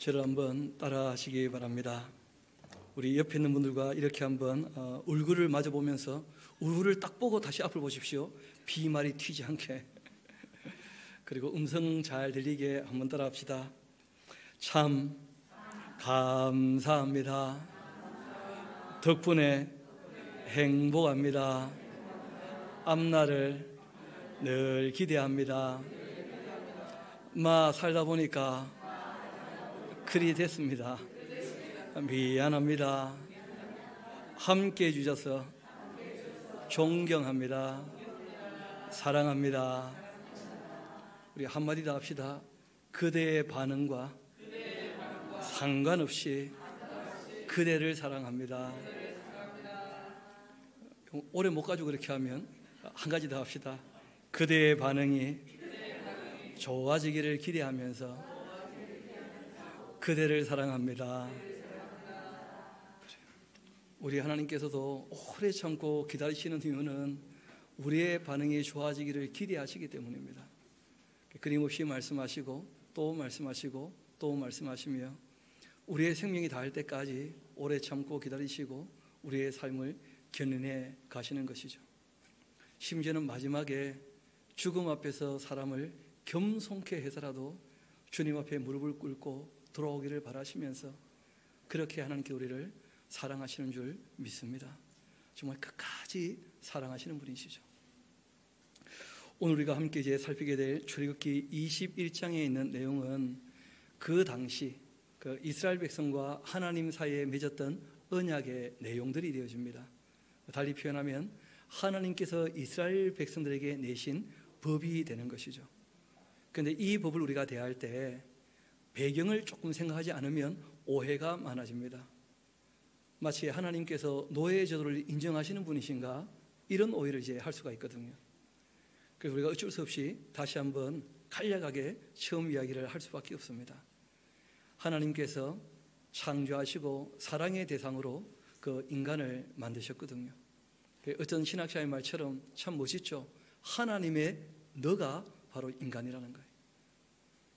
저를 한번 따라 하시기 바랍니다. 우리 옆에 있는 분들과 이렇게 한번 얼굴을 마주 보면서 얼굴을 딱 보고 다시 앞을 보십시오. 비말이 튀지 않게. 그리고 음성 잘 들리게 한번 따라 합시다. 참 감사합니다. 덕분에 행복합니다. 앞날을 늘 기대합니다. 살다 보니까 그리 됐습니다. 미안합니다. 함께 해주셔서 존경합니다. 사랑합니다. 우리 한마디 더 합시다. 그대의 반응과 상관없이 그대를 사랑합니다. 오래 못 가지고 그렇게 하면 한 가지 더 합시다. 그대의 반응이 좋아지기를 기대하면서 그대를 사랑합니다. 우리 하나님께서도 오래 참고 기다리시는 이유는 우리의 반응이 좋아지기를 기대하시기 때문입니다. 끊임없이 말씀하시고 또 말씀하시고 또 말씀하시며 우리의 생명이 닿을 때까지 오래 참고 기다리시고 우리의 삶을 견인해 가시는 것이죠. 심지어는 마지막에 죽음 앞에서 사람을 겸손케 해서라도 주님 앞에 무릎을 꿇고 돌아오기를 바라시면서 그렇게 하나님께 우리를 사랑하시는 줄 믿습니다. 정말 끝까지 사랑하시는 분이시죠. 오늘 우리가 함께 이제 살피게 될 출애굽기 21장에 있는 내용은 그 당시 그 이스라엘 백성과 하나님 사이에 맺었던 언약의 내용들이 되어집니다. 달리 표현하면 하나님께서 이스라엘 백성들에게 내신 법이 되는 것이죠. 그런데 이 법을 우리가 대할 때 배경을 조금 생각하지 않으면 오해가 많아집니다. 마치 하나님께서 노예의 제도를 인정하시는 분이신가 이런 오해를 이제 할 수가 있거든요. 그래서 우리가 어쩔 수 없이 다시 한번 간략하게 처음 이야기를 할 수밖에 없습니다. 하나님께서 창조하시고 사랑의 대상으로 그 인간을 만드셨거든요. 어떤 신학자의 말처럼 참 멋있죠. 하나님의 너가 바로 인간이라는 거예요.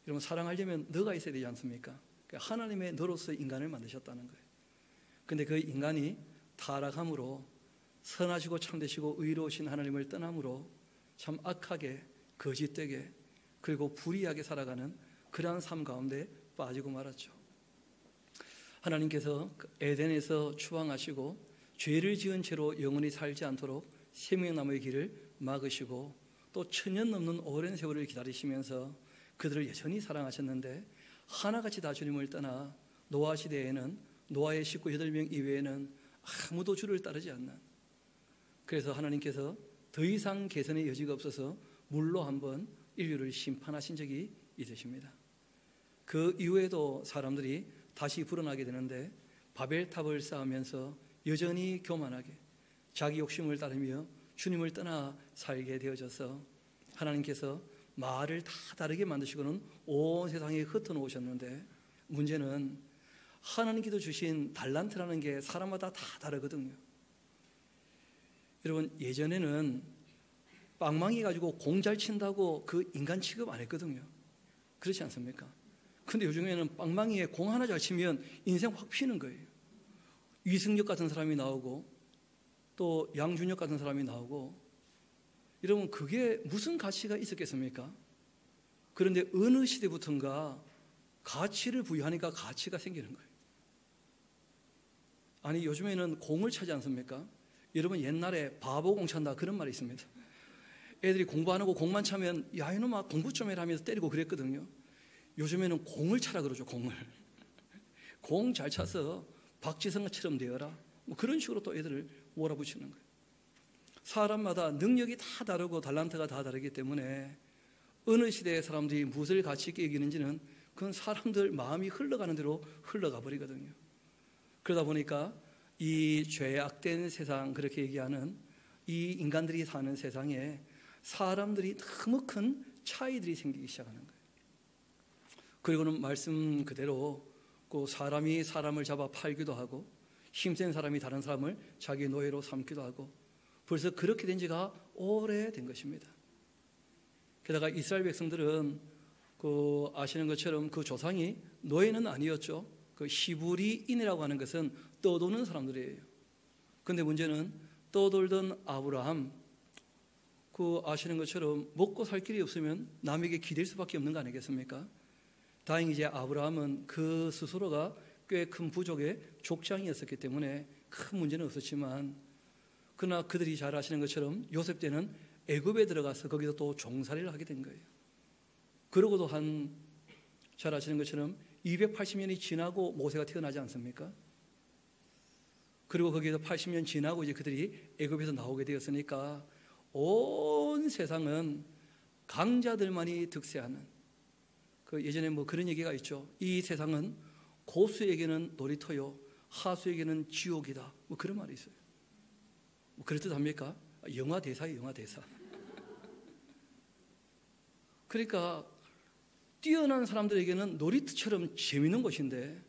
여러분 사랑하려면 너가 있어야 되지 않습니까? 하나님의 너로서 인간을 만드셨다는 거예요. 그런데 그 인간이 타락함으로 선하시고 참되시고 의로우신 하나님을 떠남으로 참 악하게 거짓되게 그리고 불의하게 살아가는 그러한 삶 가운데 빠지고 말았죠. 하나님께서 에덴에서 추방하시고 죄를 지은 채로 영원히 살지 않도록 생명나무의 길을 막으시고 또 천년 넘는 오랜 세월을 기다리시면서 그들을 여전히 사랑하셨는데 하나같이 다 주님을 떠나 노아 시대에는 노아의 식구 8명 이외에는 아무도 주를 따르지 않는, 그래서 하나님께서 더 이상 개선의 여지가 없어서 물로 한번 인류를 심판하신 적이 있으십니다. 그 이후에도 사람들이 다시 불어나게 되는데 바벨탑을 쌓으면서 여전히 교만하게 자기 욕심을 따르며 주님을 떠나 살게 되어져서 하나님께서 말을 다 다르게 만드시고는 온 세상에 흩어놓으셨는데 문제는 하나님께서 주신 달란트라는 게 사람마다 다 다르거든요. 여러분 예전에는 빵망이 가지고 공 잘 친다고 그 인간 취급 안 했거든요. 그렇지 않습니까? 근데 요즘에는 빵망이에 공 하나 잘 치면 인생 확 피는 거예요. 이승엽 같은 사람이 나오고 또 양준혁 같은 사람이 나오고, 여러분 그게 무슨 가치가 있었겠습니까? 그런데 어느 시대부터인가 가치를 부여하니까 가치가 생기는 거예요. 아니 요즘에는 공을 차지 않습니까? 여러분 옛날에 바보 공 찬다 그런 말이 있습니다. 애들이 공부 안 하고 공만 차면 야 이놈아 공부 좀 해라 하면서 때리고 그랬거든요. 요즘에는 공을 차라 그러죠. 공을. 공 잘 차서 박지성처럼 되어라 뭐 그런 식으로 또 애들을 몰아붙이는 거예요. 사람마다 능력이 다 다르고 달란트가 다 다르기 때문에 어느 시대의 사람들이 무엇을 가치 있게 여기는지는 그건 사람들 마음이 흘러가는 대로 흘러가 버리거든요. 그러다 보니까 이 죄악된 세상, 그렇게 얘기하는 이 인간들이 사는 세상에 사람들이 너무 큰 차이들이 생기기 시작하는 거예요. 그리고는 말씀 그대로 그 사람이 사람을 잡아 팔기도 하고 힘센 사람이 다른 사람을 자기 노예로 삼기도 하고 벌써 그렇게 된 지가 오래된 것입니다. 게다가 이스라엘 백성들은 아시는 것처럼 그 조상이 노예는 아니었죠. 그 히브리인이라고 하는 것은 떠도는 사람들이에요. 그런데 문제는 떠돌던 아브라함, 아시는 것처럼 먹고 살 길이 없으면 남에게 기댈 수밖에 없는 거 아니겠습니까? 다행히 이제 아브라함은 그 스스로가 꽤 큰 부족의 족장이었었기 때문에 큰 문제는 없었지만, 그러나 그들이 잘 아시는 것처럼 요셉 때는 애굽에 들어가서 거기서 또 종살이를 하게 된 거예요. 그러고도 잘 아시는 것처럼 280년이 지나고 모세가 태어나지 않습니까? 그리고 거기에서 80년 지나고 이제 그들이 애굽에서 나오게 되었으니까 온 세상은 강자들만이 득세하는, 예전에 그런 얘기가 있죠. 이 세상은 고수에게는 놀이터요, 하수에게는 지옥이다. 그런 말이 있어요. 그렇듯 합니까? 영화 대사예요, 영화 대사. 그러니까 뛰어난 사람들에게는 놀이터처럼 재미있는 곳인데,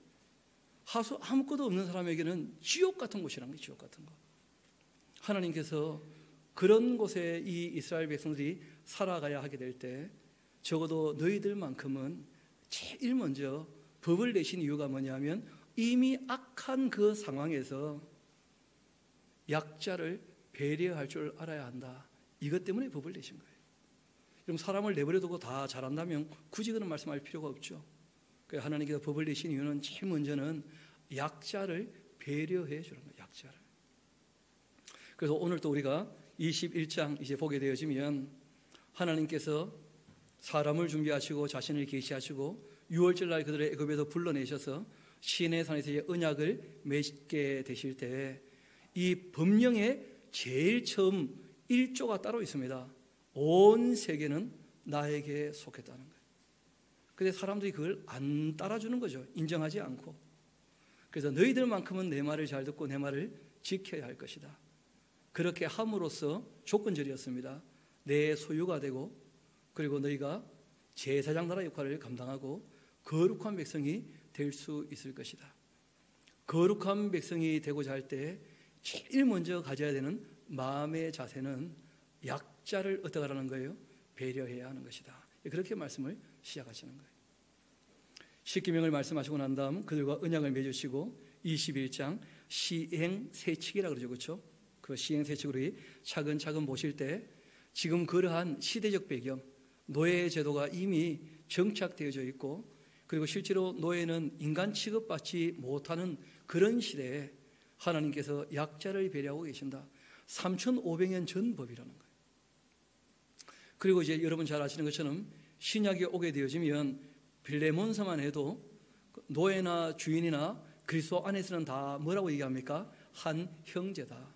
하수 아무것도 없는 사람에게는 지옥 같은 곳이라는 거예요. 지옥 같은 거. 하나님께서 그런 곳에 이 이스라엘 백성들이 살아가야 하게 될 때, 적어도 너희들만큼은 제일 먼저 법을 내신 이유가 뭐냐면, 이미 악한 그 상황에서 약자를 배려할 줄 알아야 한다. 이것 때문에 법을 내신 거예요. 그럼 사람을 내버려두고 다 잘한다면 굳이 그런 말씀할 필요가 없죠. 하나님께서 법을 내신 이유는 제일 먼저는 약자를 배려해 주는 거예요. 약자를. 그래서 오늘 또 우리가 21장 이제 보게 되어지면, 하나님께서 사람을 준비하시고 자신을 계시하시고 6월절 날 그들의 애굽에서 불러내셔서 시내 산에서 이제 언약을 맺게 되실 때, 이 법령의 제일 처음 1조가 따로 있습니다. 온 세계는 나에게 속했다는 거예요. 그런데 사람들이 그걸 안 따라주는 거죠. 인정하지 않고. 그래서 너희들만큼은 내 말을 잘 듣고 내 말을 지켜야 할 것이다. 그렇게 함으로써 조건절이었습니다. 내 소유가 되고, 그리고 너희가 제사장 나라 역할을 감당하고 거룩한 백성이 될 수 있을 것이다. 거룩한 백성이 되고자 할 때 제일 먼저 가져야 되는 마음의 자세는 약자를 어떻게 하라는 거예요? 배려해야 하는 것이다. 그렇게 말씀을 시작하시는 거예요. 십계명을 말씀하시고 난 다음 그들과 언약을 맺으시고 21장 시행세칙이라고 그러죠. 그렇죠? 그 시행세칙으로 차근차근 보실 때, 지금 그러한 시대적 배경, 노예 제도가 이미 정착되어져 있고, 그리고 실제로 노예는 인간 취급받지 못하는 그런 시대에 하나님께서 약자를 배려하고 계신다. 3,500년 전 법이라는 거예요. 그리고 이제 여러분 잘 아시는 것처럼 신약에 오게 되어지면 빌레몬서만 해도 노예나 주인이나 그리스도 안에서는 다 뭐라고 얘기합니까? 한 형제다.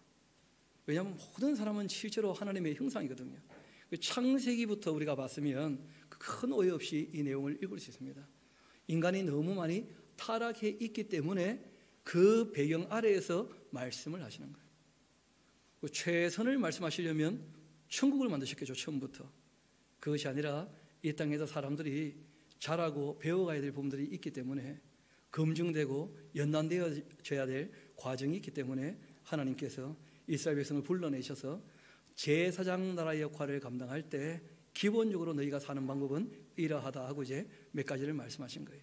왜냐하면 모든 사람은 실제로 하나님의 형상이거든요. 창세기부터 우리가 봤으면 큰 오해 없이 이 내용을 읽을 수 있습니다. 인간이 너무 많이 타락해 있기 때문에 그 배경 아래에서 말씀을 하시는 거예요. 최선을 말씀하시려면 천국을 만드셨겠죠. 처음부터. 그것이 아니라 이 땅에서 사람들이 자라고 배워가야 될 부분들이 있기 때문에, 검증되고 연단되어져야 될 과정이 있기 때문에 하나님께서 이스라엘 백성을 불러내셔서 제사장 나라의 역할을 감당할 때 기본적으로 너희가 사는 방법은 이러하다 하고 이제 몇 가지를 말씀하신 거예요.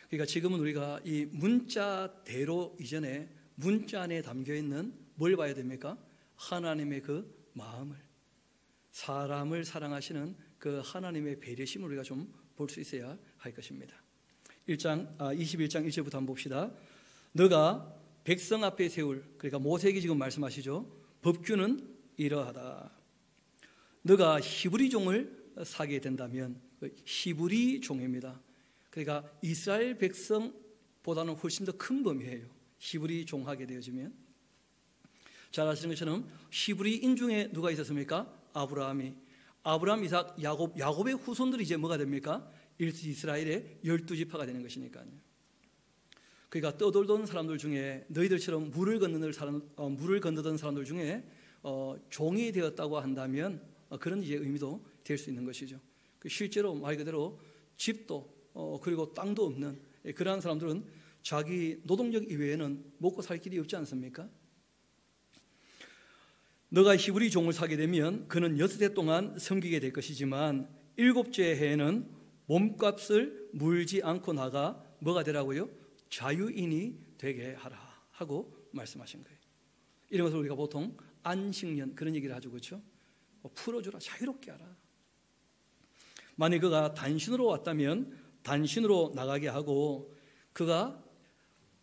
그러니까 지금은 우리가 이 문자대로 이전에 문자 안에 담겨있는 뭘 봐야 됩니까? 하나님의 그 마음을, 사람을 사랑하시는 그 하나님의 배려심을 우리가 좀 볼 수 있어야 할 것입니다. 21장 1절부터 한번 봅시다. 너가 백성 앞에 세울, 그러니까 모세에게 지금 말씀하시죠. 법규는 이러하다. 너가 히브리 종을 사게 된다면, 히브리 종입니다. 그러니까 이스라엘 백성보다는 훨씬 더 큰 범위예요. 히브리 종하게 되어지면. 잘 아시는 것처럼 히브리인 중에 누가 있었습니까? 아브라함, 이삭, 야곱의 후손들이 이제 뭐가 됩니까? 이스라엘의 12지파가 되는 것이니까요. 그러니까 떠돌던 사람들 중에 너희들처럼 물을 건너던 사람들 중에 종이 되었다고 한다면 그런 이제 의미도 될 수 있는 것이죠. 실제로 말 그대로 집도 그리고 땅도 없는 그러한 사람들은 자기 노동력 이외에는 먹고 살 길이 없지 않습니까? 너가 히브리 종을 사게 되면 그는 6해 동안 섬기게 될 것이지만 일곱째 해에는 몸값을 물지 않고 나가 뭐가 되라고요? 자유인이 되게 하라 하고 말씀하신 거예요. 이런 것을 우리가 보통 안식년 그런 얘기를 하죠, 그렇죠? 풀어주라, 자유롭게 하라. 만약 그가 단신으로 왔다면 단신으로 나가게 하고, 그가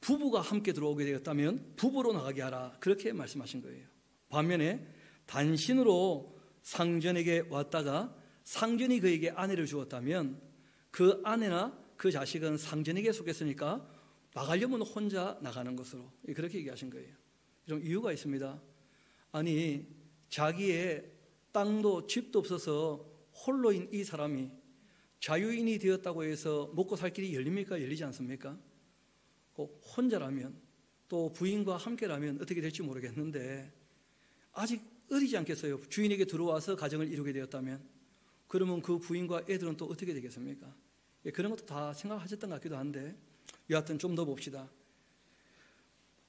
부부가 함께 들어오게 되었다면 부부로 나가게 하라, 그렇게 말씀하신 거예요. 반면에 단신으로 상전에게 왔다가 상전이 그에게 아내를 주었다면 그 아내나 그 자식은 상전에게 속했으니까 나가려면 혼자 나가는 것으로, 그렇게 얘기하신 거예요. 좀 이유가 있습니다. 아니, 자기의 땅도 집도 없어서 홀로인 이 사람이 자유인이 되었다고 해서 먹고 살 길이 열립니까? 열리지 않습니까? 혼자라면, 또 부인과 함께라면 어떻게 될지 모르겠는데, 아직 어리지 않겠어요? 주인에게 들어와서 가정을 이루게 되었다면, 그러면 그 부인과 애들은 또 어떻게 되겠습니까? 그런 것도 다 생각하셨던 것 같기도 한데, 여하튼 좀 더 봅시다.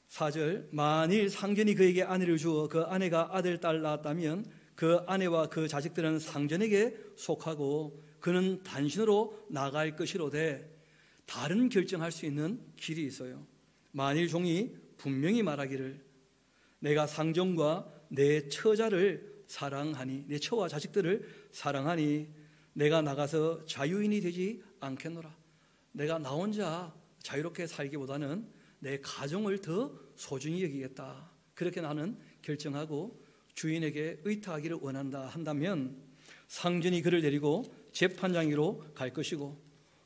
4절, 만일 상전이 그에게 아내를 주어 그 아내가 아들, 딸 낳았다면 그 아내와 그 자식들은 상전에게 속하고 그는 단신으로 나갈 것이로되, 다른 결정할 수 있는 길이 있어요. 만일 종이 분명히 말하기를 내가 상전과 내 처자를 사랑하니, 내 처와 자식들을 사랑하니 내가 나가서 자유인이 되지 않겠노라. 내가 나 혼자 자유롭게 살기보다는 내 가정을 더 소중히 여기겠다, 그렇게 나는 결정하고 주인에게 의탁하기를 원한다 한다면, 상전이 그를 데리고 재판장으로 갈 것이고,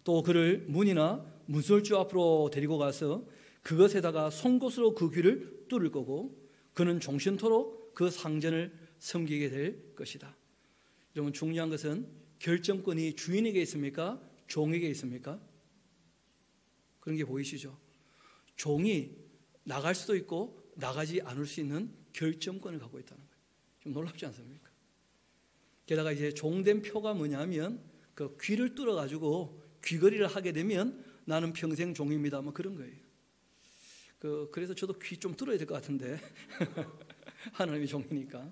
또 그를 문이나 문설주 앞으로 데리고 가서 그것에다가 송곳으로 그 귀를 뚫을 거고, 그는 종신토록 그 상전을 섬기게 될 것이다. 여러분, 중요한 것은 결정권이 주인에게 있습니까? 종에게 있습니까? 그런 게 보이시죠? 종이 나갈 수도 있고 나가지 않을 수 있는 결정권을 갖고 있다는 거예요. 좀 놀랍지 않습니까? 게다가 이제 종된 표가 뭐냐면, 그 귀를 뚫어가지고 귀걸이를 하게 되면 나는 평생 종입니다, 뭐 그런 거예요. 그래서 저도 귀 좀 뚫어야 될 것 같은데 하나님의 종이니까.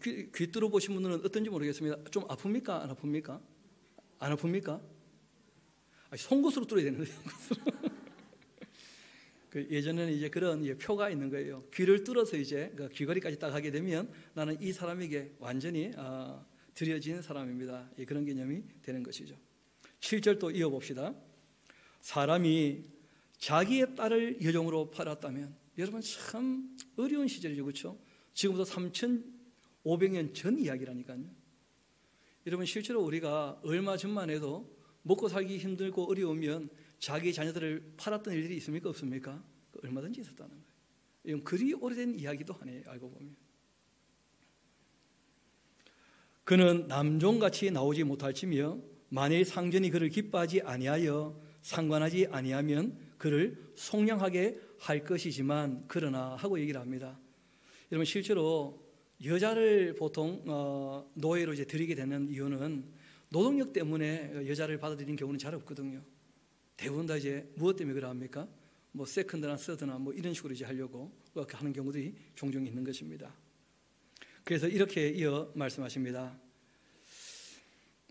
귀 뚫어보신 분들은 어떤지 모르겠습니다. 좀 아픕니까? 안 아픕니까? 안 아픕니까? 송곳으로 뚫어야 되는데. 예전에는 이제 그런 표가 있는 거예요. 귀를 뚫어서 이제 그 귀걸이까지 딱 하게 되면 나는 이 사람에게 완전히 드려진 사람입니다. 그런 개념이 되는 것이죠. 7절 또 이어봅시다. 사람이 자기의 딸을 여종으로 팔았다면, 여러분 참 어려운 시절이죠, 그렇죠? 지금부터 3,500년 전 이야기라니까요. 여러분, 실제로 우리가 얼마 전만 해도 먹고 살기 힘들고 어려우면 자기 자녀들을 팔았던 일들이 있습니까? 없습니까? 얼마든지 있었다는 거예요. 이건 그리 오래된 이야기도 아니에요, 알고 보면. 그는 남종같이 나오지 못할지며 만일 상전이 그를 기뻐하지 아니하여 상관하지 아니하면 그를 속량하게 할 것이지만, 그러나 하고 얘기를 합니다. 여러분, 실제로 여자를 보통 노예로 이제 들이게 되는 이유는 노동력 때문에 여자를 받아들이는 경우는 잘 없거든요. 대부분 다 이제 무엇 때문에 그러합니까? 뭐 세컨드나 서드나 뭐 이런 식으로 이제 하려고 그렇게 하는 경우들이 종종 있는 것입니다. 그래서 이렇게 이어 말씀하십니다.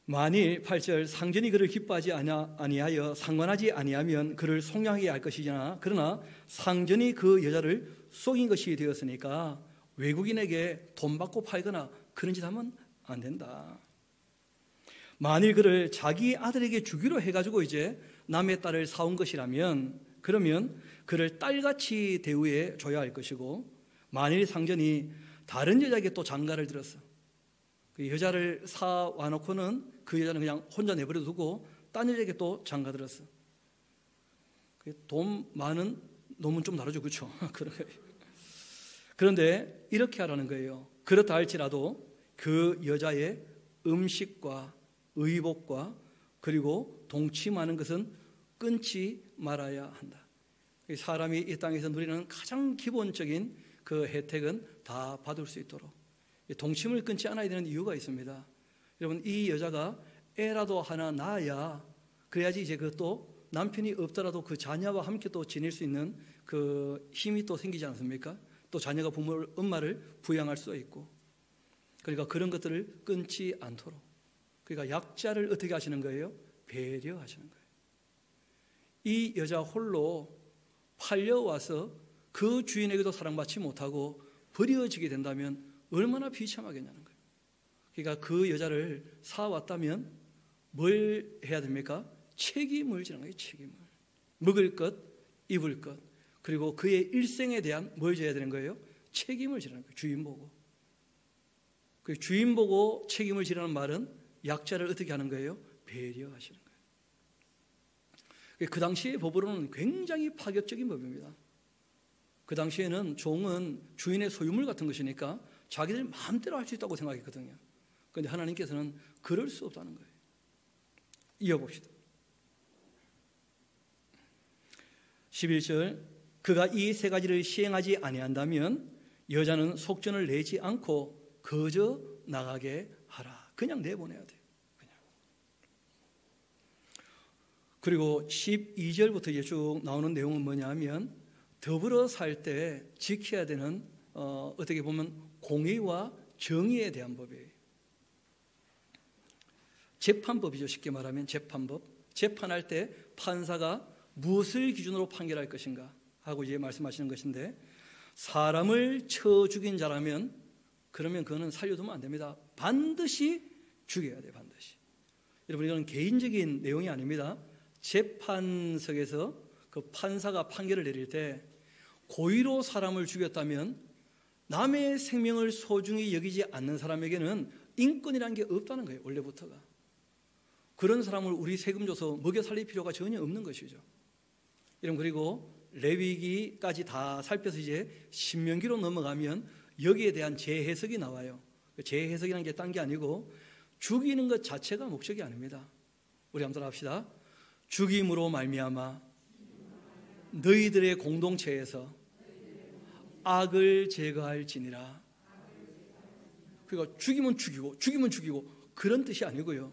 만일 8절, 상전이 그를 기뻐하지 아니하여 상관하지 아니하면 그를 속량하게 할 것이잖아. 그러나 상전이 그 여자를 속인 것이 되었으니까 외국인에게 돈 받고 팔거나 그런 짓 하면 안 된다. 만일 그를 자기 아들에게 주기로 해가지고 이제 남의 딸을 사온 것이라면, 그러면 그를 딸같이 대우해 줘야 할 것이고, 만일 상전이 다른 여자에게 또 장가를 들었어, 그 여자를 사와 놓고는 그 여자는 그냥 혼자 내버려 두고 딴 여자에게 또 장가 들었어. 돈 많은 놈은 좀 다르죠, 그렇죠? 그런데 이렇게 하라는 거예요. 그렇다 할지라도 그 여자의 음식과 의복과 그리고 동침하는 것은 끊지 말아야 한다. 사람이 이 땅에서 누리는 가장 기본적인 그 혜택은 다 받을 수 있도록 동침을 끊지 않아야 되는 이유가 있습니다. 여러분, 이 여자가 애라도 하나 낳아야, 그래야지 이제 그것도 남편이 없더라도 그 자녀와 함께 또 지낼 수 있는 그 힘이 또 생기지 않습니까? 또 자녀가 엄마를 부양할 수 있고, 그러니까 그런 것들을 끊지 않도록 그러니까 약자를 어떻게 하시는 거예요? 배려하시는 거예요. 이 여자 홀로 팔려와서 그 주인에게도 사랑받지 못하고 버려지게 된다면 얼마나 비참하겠냐는 거예요. 그러니까 그 여자를 사왔다면 뭘 해야 됩니까? 책임을 지는 거예요. 책임을. 먹을 것, 입을 것, 그리고 그의 일생에 대한 뭘 져야 되는 거예요? 책임을 지라는 거예요. 주인 보고. 그 주인 보고 책임을 지라는 말은 약자를 어떻게 하는 거예요? 배려하시는 거예요. 그 당시의 법으로는 굉장히 파격적인 법입니다. 그 당시에는 종은 주인의 소유물 같은 것이니까 자기들 마음대로 할 수 있다고 생각했거든요. 그런데 하나님께서는 그럴 수 없다는 거예요. 이어봅시다. 11절, 그가 이 세 가지를 시행하지 아니한다면 여자는 속전을 내지 않고 거저 나가게 하라. 그냥 내보내야 돼요. 그냥. 그리고 12절부터 이제 쭉 나오는 내용은 뭐냐 하면 더불어 살 때 지켜야 되는 어떻게 보면 공의와 정의에 대한 법이에요. 재판법이죠. 쉽게 말하면 재판법. 재판할 때 판사가 무엇을 기준으로 판결할 것인가 하고 이제 말씀하시는 것인데, 사람을 쳐 죽인 자라면 그러면 그거는 살려두면 안 됩니다. 반드시 죽여야 돼요. 반드시. 여러분, 이건 개인적인 내용이 아닙니다. 재판석에서 그 판사가 판결을 내릴 때 고의로 사람을 죽였다면 남의 생명을 소중히 여기지 않는 사람에게는 인권이라는 게 없다는 거예요. 원래부터가. 그런 사람을 우리 세금 줘서 먹여 살릴 필요가 전혀 없는 것이죠. 여러분, 그리고 레위기까지 다 살펴서 이제 신명기로 넘어가면 여기에 대한 재해석이 나와요. 재해석이라는 게 딴 게 아니고 죽이는 것 자체가 목적이 아닙니다. 우리 한번 합시다. 죽임으로 말미암아 너희들의 공동체에서 악을 제거할지니라. 그러니까 죽이면 죽이고 그런 뜻이 아니고요.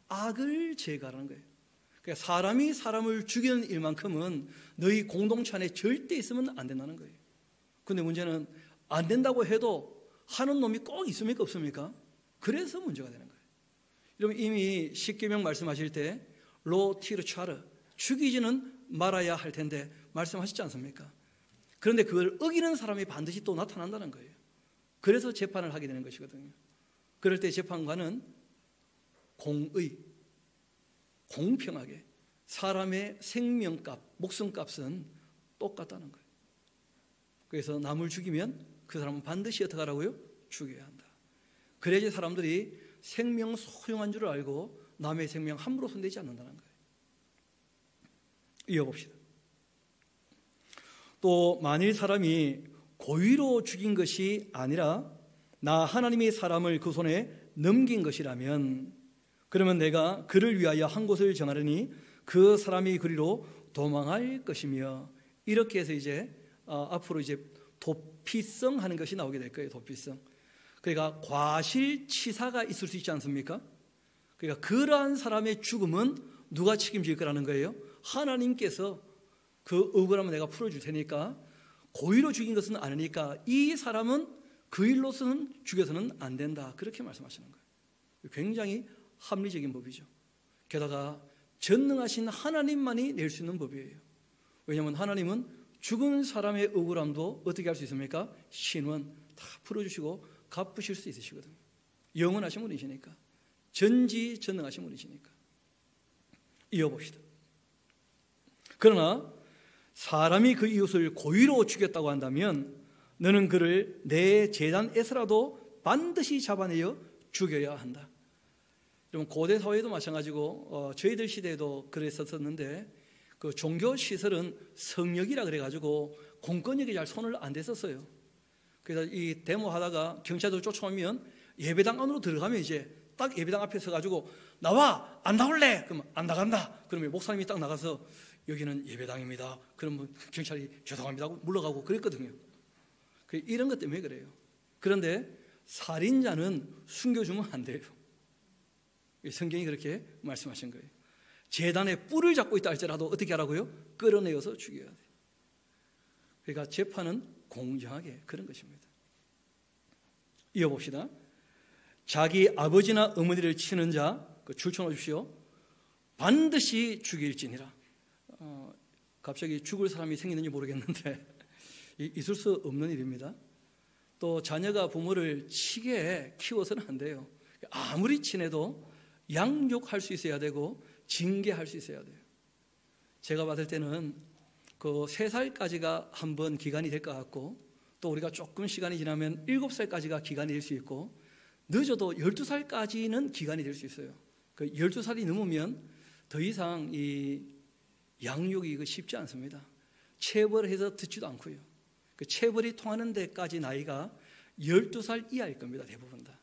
악을 제거하는 거예요. 그러니까 사람이 사람을 죽이는 일만큼은 너희 공동체 안에 절대 있으면 안 된다는 거예요. 그런데 문제는 안 된다고 해도 하는 놈이 꼭 있습니까? 없습니까? 그래서 문제가 되는 거예요. 여러분, 이미 십계명 말씀하실 때 로티르차르, 죽이지는 말아야 할 텐데 말씀하시지 않습니까? 그런데 그걸 어기는 사람이 반드시 또 나타난다는 거예요. 그래서 재판을 하게 되는 것이거든요. 그럴 때 재판관은 공의, 공평하게 사람의 생명값, 목숨값은 똑같다는 거예요. 그래서 남을 죽이면 그 사람은 반드시 어떻게 하라고요? 죽여야 한다. 그래야지 사람들이 생명 소중한 줄 알고 남의 생명 함부로 손대지 않는다는 거예요. 이어봅시다. 또 만일 사람이 고의로 죽인 것이 아니라 나 하나님이 사람을 그 손에 넘긴 것이라면 그러면 내가 그를 위하여 한 곳을 정하려니 그 사람이 그리로 도망할 것이며, 이렇게 해서 이제 앞으로 이제 도피성 하는 것이 나오게 될 거예요. 도피성. 그러니까 과실치사가 있을 수 있지 않습니까? 그러니까 그러한 사람의 죽음은 누가 책임질 거라는 거예요? 하나님께서 그 억울함을 내가 풀어줄 테니까, 고의로 죽인 것은 아니니까 이 사람은 그 일로서는 죽여서는 안 된다. 그렇게 말씀하시는 거예요. 굉장히 합리적인 법이죠. 게다가 전능하신 하나님만이 낼 수 있는 법이에요. 왜냐하면 하나님은 죽은 사람의 억울함도 어떻게 할 수 있습니까? 신원 다 풀어주시고 갚으실 수 있으시거든요. 영원하신 분이시니까, 전지전능하신 분이시니까. 이어봅시다. 그러나 사람이 그 이웃을 고의로 죽였다고 한다면 너는 그를 내 제단에서라도 반드시 잡아내어 죽여야 한다. 여러분, 고대 사회도 마찬가지고 저희들 시대에도 그랬었는데, 그 종교 시설은 성역이라 그래가지고 공권력이 잘 손을 안 댔었어요. 그래서 이 데모하다가 경찰들 쫓아오면 예배당 안으로 들어가면 이제 딱 예배당 앞에 서가지고 나와, 안 나올래? 그러면 안 나간다. 그러면 목사님이 딱 나가서 여기는 예배당입니다. 그러면 경찰이 죄송합니다 하고 물러가고 그랬거든요. 이런 것 때문에 그래요. 그런데 살인자는 숨겨주면 안 돼요. 성경이 그렇게 말씀하신 거예요. 제단에 뿔을 잡고 있다 할지라도 어떻게 하라고요? 끌어내어서 죽여야 돼요. 그러니까 재판은 공정하게 그런 것입니다. 이어봅시다. 자기 아버지나 어머니를 치는 자, 출천하 주시오. 반드시 죽일지니라. 갑자기 죽을 사람이 생기는지 모르겠는데 있을 수 없는 일입니다. 또 자녀가 부모를 치게 키워서는 안 돼요. 아무리 친해도 양육할 수 있어야 되고 징계할 수 있어야 돼요. 제가 봤을 때는 그 3살까지가 한번 기간이 될 것 같고, 또 우리가 조금 시간이 지나면 7살까지가 기간이 될 수 있고, 늦어도 12살까지는 기간이 될 수 있어요. 그 12살이 넘으면 더 이상 이 양육이 쉽지 않습니다. 체벌해서 듣지도 않고요. 그 체벌이 통하는 데까지 나이가 12살 이하일 겁니다. 대부분 다.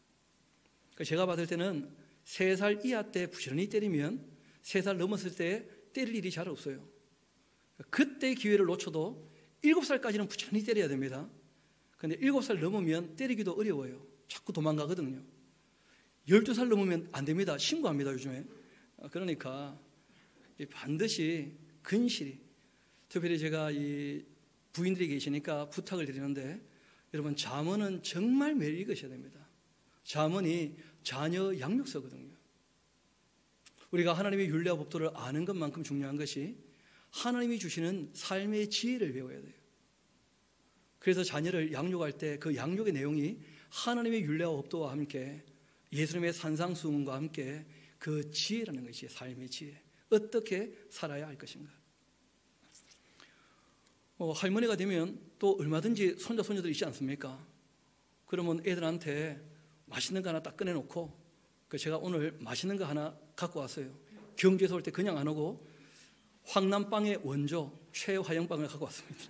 제가 봤을 때는 3살 이하 때 부지런히 때리면 3살 넘었을 때 때릴 일이 잘 없어요. 그때 기회를 놓쳐도 7살까지는 부지런히 때려야 됩니다. 그런데 7살 넘으면 때리기도 어려워요. 자꾸 도망가거든요. 12살 넘으면 안 됩니다. 신고합니다, 요즘에. 그러니까 반드시 근실히, 특별히 제가 이 부인들이 계시니까 부탁을 드리는데, 여러분 잠언은 정말 매일 읽으셔야 됩니다. 잠언이 자녀 양육서거든요. 우리가 하나님의 율례와 법도를 아는 것만큼 중요한 것이 하나님이 주시는 삶의 지혜를 배워야 돼요. 그래서 자녀를 양육할 때 그 양육의 내용이 하나님의 율례와 법도와 함께 예수님의 산상수훈과 함께 그 지혜라는 것이 삶의 지혜. 어떻게 살아야 할 것인가. 할머니가 되면 또 얼마든지 손자 손녀들 있지 않습니까? 그러면 애들한테 맛있는 거 하나 딱 꺼내놓고, 제가 오늘 맛있는 거 하나 갖고 왔어요. 경주에서 올 때 그냥 안 오고 황남빵의 원조 최화영빵을 갖고 왔습니다.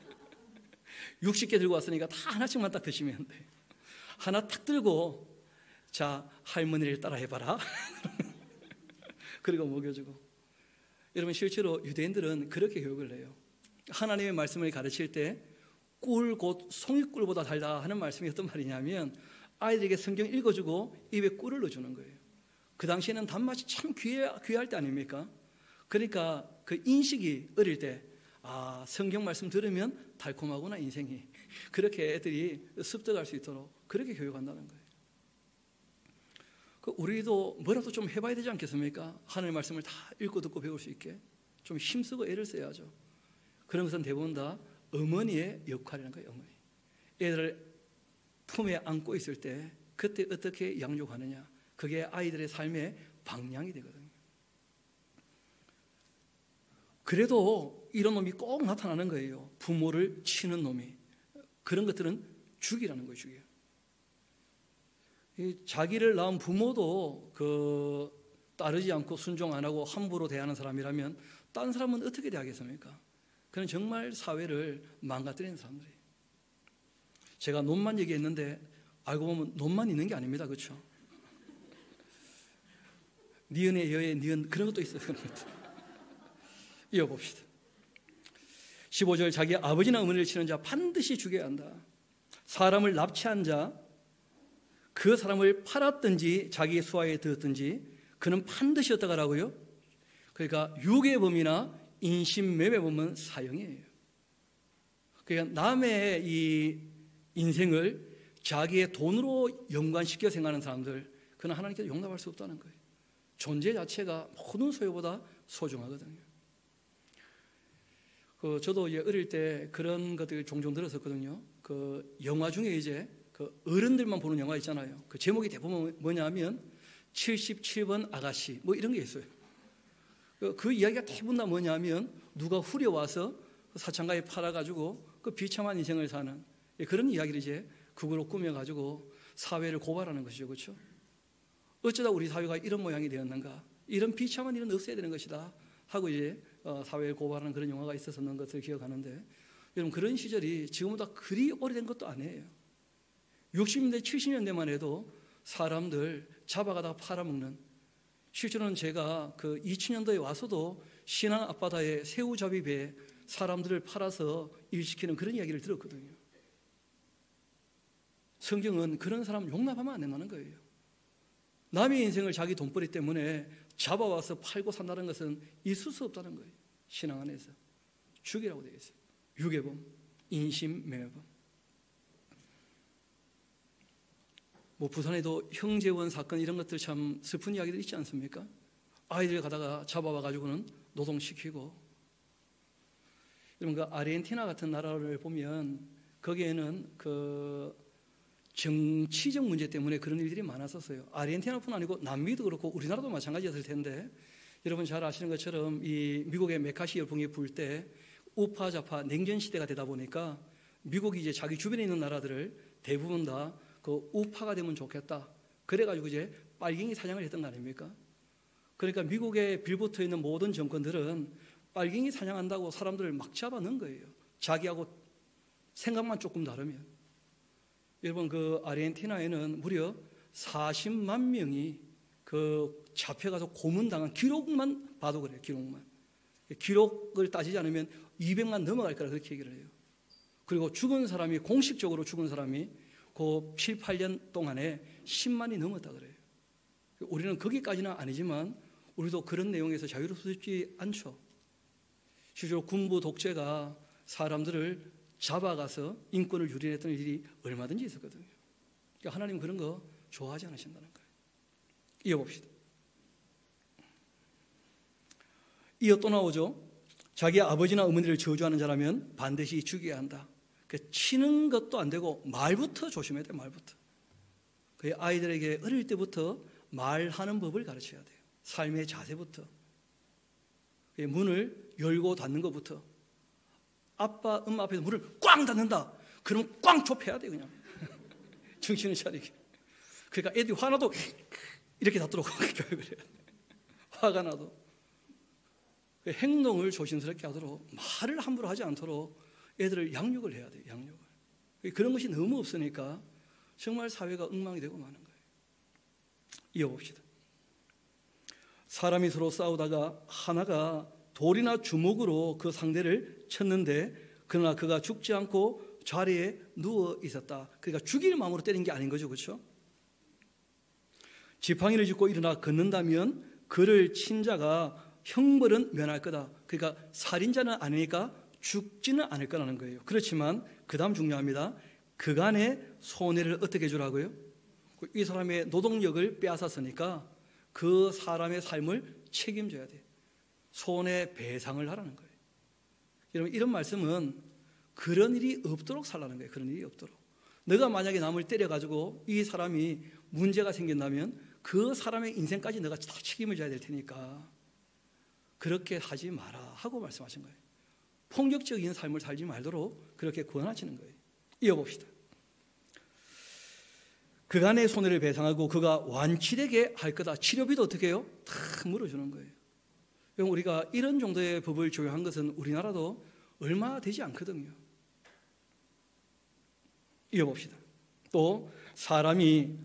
60개 들고 왔으니까 다 하나씩만 딱 드시면 돼요. 하나 딱 들고, 자, 할머니를 따라 해봐라. 그리고 먹여주고. 여러분 실제로 유대인들은 그렇게 교육을 해요. 하나님의 말씀을 가르칠 때 꿀 곧 송이꿀보다 달다 하는 말씀이 어떤 말이냐면, 아이들에게 성경 읽어주고 입에 꿀을 넣어주는 거예요. 그 당시에는 단맛이 참 귀할 때 아닙니까? 그러니까 그 인식이 어릴 때, 아, 성경 말씀 들으면 달콤하구나 인생이. 그렇게 애들이 습득할 수 있도록 그렇게 교육한다는 거예요. 우리도 뭐라도 좀 해봐야 되지 않겠습니까? 하나님의 말씀을 다 읽고 듣고 배울 수 있게 좀 힘쓰고 애를 써야죠. 그런 것은 대부분 다 어머니의 역할이라는 거예요. 어머니. 애들을 품에 안고 있을 때 그때 어떻게 양육하느냐, 그게 아이들의 삶의 방향이 되거든요. 그래도 이런 놈이 꼭 나타나는 거예요. 부모를 치는 놈이. 그런 것들은 죽이라는 거예요. 죽여. 자기를 낳은 부모도 따르지 않고 순종 안 하고 함부로 대하는 사람이라면 다른 사람은 어떻게 대하겠습니까? 그는 정말 사회를 망가뜨리는 사람들이에요. 제가 논만 얘기했는데 알고 보면 논만 있는 게 아닙니다. 그렇죠? 니은의 여의 니은 그런 것도 있어요. 이어봅시다. 15절, 자기 아버지나 어머니를 치는 자 반드시 죽여야 한다. 사람을 납치한 자, 그 사람을 팔았든지 자기의 수하에 들었든지 그는 반드시 어떻게 하라고요? 그러니까 유괴범이나 인신매매범은 사형이에요. 그러니까 남의 이 인생을 자기의 돈으로 연관시켜 생각하는 사람들, 그는 하나님께서 용납할 수 없다는 거예요. 존재 자체가 모든 소유보다 소중하거든요. 저도 이제 어릴 때 그런 것들 종종 들었었거든요. 영화 중에 이제 어른들만 보는 영화 있잖아요. 그 제목이 대부분 뭐냐면 77번 아가씨 뭐 이런 게 있어요. 그 이야기가 대부분 다 뭐냐면 누가 후려와서 사창가에 팔아가지고 그 비참한 인생을 사는 그런 이야기를 이제 그걸로 꾸며가지고 사회를 고발하는 것이죠. 그렇죠? 어쩌다 우리 사회가 이런 모양이 되었는가, 이런 비참한 일은 없어야 되는 것이다 하고 이제 사회를 고발하는 그런 영화가 있었던 것을 기억하는데, 여러분 그런 시절이 지금보다 그리 오래된 것도 아니에요. 60년대 70년대만 해도 사람들 잡아가다가 팔아먹는, 실제로는 제가 2000년도에 와서도 신안 앞바다에 새우잡이배에 사람들을 팔아서 일시키는 그런 이야기를 들었거든요. 성경은 그런 사람 용납하면 안 된다는 거예요. 남의 인생을 자기 돈벌이 때문에 잡아와서 팔고 산다는 것은 있을 수 없다는 거예요. 신앙 안에서 죽이라고 되어 있어요. 유괴범, 인신매매범. 부산에도 형제원 사건 이런 것들 참 슬픈 이야기들 있지 않습니까? 아이들 가다가 잡아와 가지고는 노동시키고. 여러분, 그 아르헨티나 같은 나라를 보면 거기에는 그 정치적 문제 때문에 그런 일들이 많았었어요. 아르헨티나뿐 아니고 남미도 그렇고 우리나라도 마찬가지였을 텐데, 여러분 잘 아시는 것처럼 이 미국의 메카시 열풍이 불 때 우파 좌파 냉전 시대가 되다 보니까 미국이 이제 자기 주변에 있는 나라들을 대부분 다 그 우파가 되면 좋겠다, 그래가지고 이제 빨갱이 사냥을 했던 거 아닙니까? 그러니까 미국에 빌붙어 있는 모든 정권들은 빨갱이 사냥한다고 사람들을 막 잡아넣은 거예요. 자기하고 생각만 조금 다르면. 여러분, 그 아르헨티나에는 무려 40만 명이 그 잡혀가서 고문당한 기록만 봐도 그래요. 기록을 따지지 않으면 200만 넘어갈 거라 그렇게 얘기를 해요. 그리고 죽은 사람이, 공식적으로 죽은 사람이 그 7, 8년 동안에 10만이 넘었다 그래요. 우리는 거기까지는 아니지만 우리도 그런 내용에서 자유롭을 수 있지 않죠. 실제로 군부 독재가 사람들을 잡아가서 인권을 유린했던 일이 얼마든지 있었거든요. 그러니까 하나님은 그런 거 좋아하지 않으신다는 거예요. 이어봅시다. 이어 또 나오죠. 자기 아버지나 어머니를 저주하는 자라면 반드시 죽여야 한다. 그 치는 것도 안 되고 말부터 조심해야 돼요. 말부터. 그 아이들에게 어릴 때부터 말하는 법을 가르쳐야 돼요. 삶의 자세부터. 문을 열고 닫는 것부터. 아빠, 엄마 앞에서 문을 꽝 닫는다. 그러면 꽝 좁혀야 돼, 그냥. 정신을 차리게. 그러니까 애들이 화나도 이렇게 닫도록 교육을 해야 돼. 화가 나도. 행동을 조심스럽게 하도록, 말을 함부로 하지 않도록 애들을 양육을 해야 돼요, 양육을. 그런 것이 너무 없으니까 정말 사회가 엉망이 되고 마는 거예요. 이어봅시다. 사람이 서로 싸우다가 하나가 돌이나 주먹으로 그 상대를 쳤는데 그러나 그가 죽지 않고 자리에 누워 있었다. 그러니까 죽일 마음으로 때린 게 아닌 거죠, 그렇죠? 지팡이를 짚고 일어나 걷는다면 그를 친 자가 형벌은 면할 거다. 그러니까 살인자는 아니니까 죽지는 않을 거라는 거예요. 그렇지만 그 다음 중요합니다. 그간의 손해를 어떻게 주라고요? 이 사람의 노동력을 빼앗았으니까 그 사람의 삶을 책임져야 돼요. 손해배상을 하라는 거예요. 여러분, 이런 말씀은 그런 일이 없도록 살라는 거예요. 그런 일이 없도록. 너가 만약에 남을 때려가지고 이 사람이 문제가 생긴다면 그 사람의 인생까지 너가 다 책임을 져야 될 테니까 그렇게 하지 마라 하고 말씀하신 거예요. 폭력적인 삶을 살지 말도록 그렇게 권하시는 거예요. 이어봅시다. 그간의 손해를 배상하고 그가 완치되게 할 거다. 치료비도 어떻게 해요? 다 물어주는 거예요. 우리가 이런 정도의 법을 적용한 것은 우리나라도 얼마 되지 않거든요. 이어봅시다. 또 사람이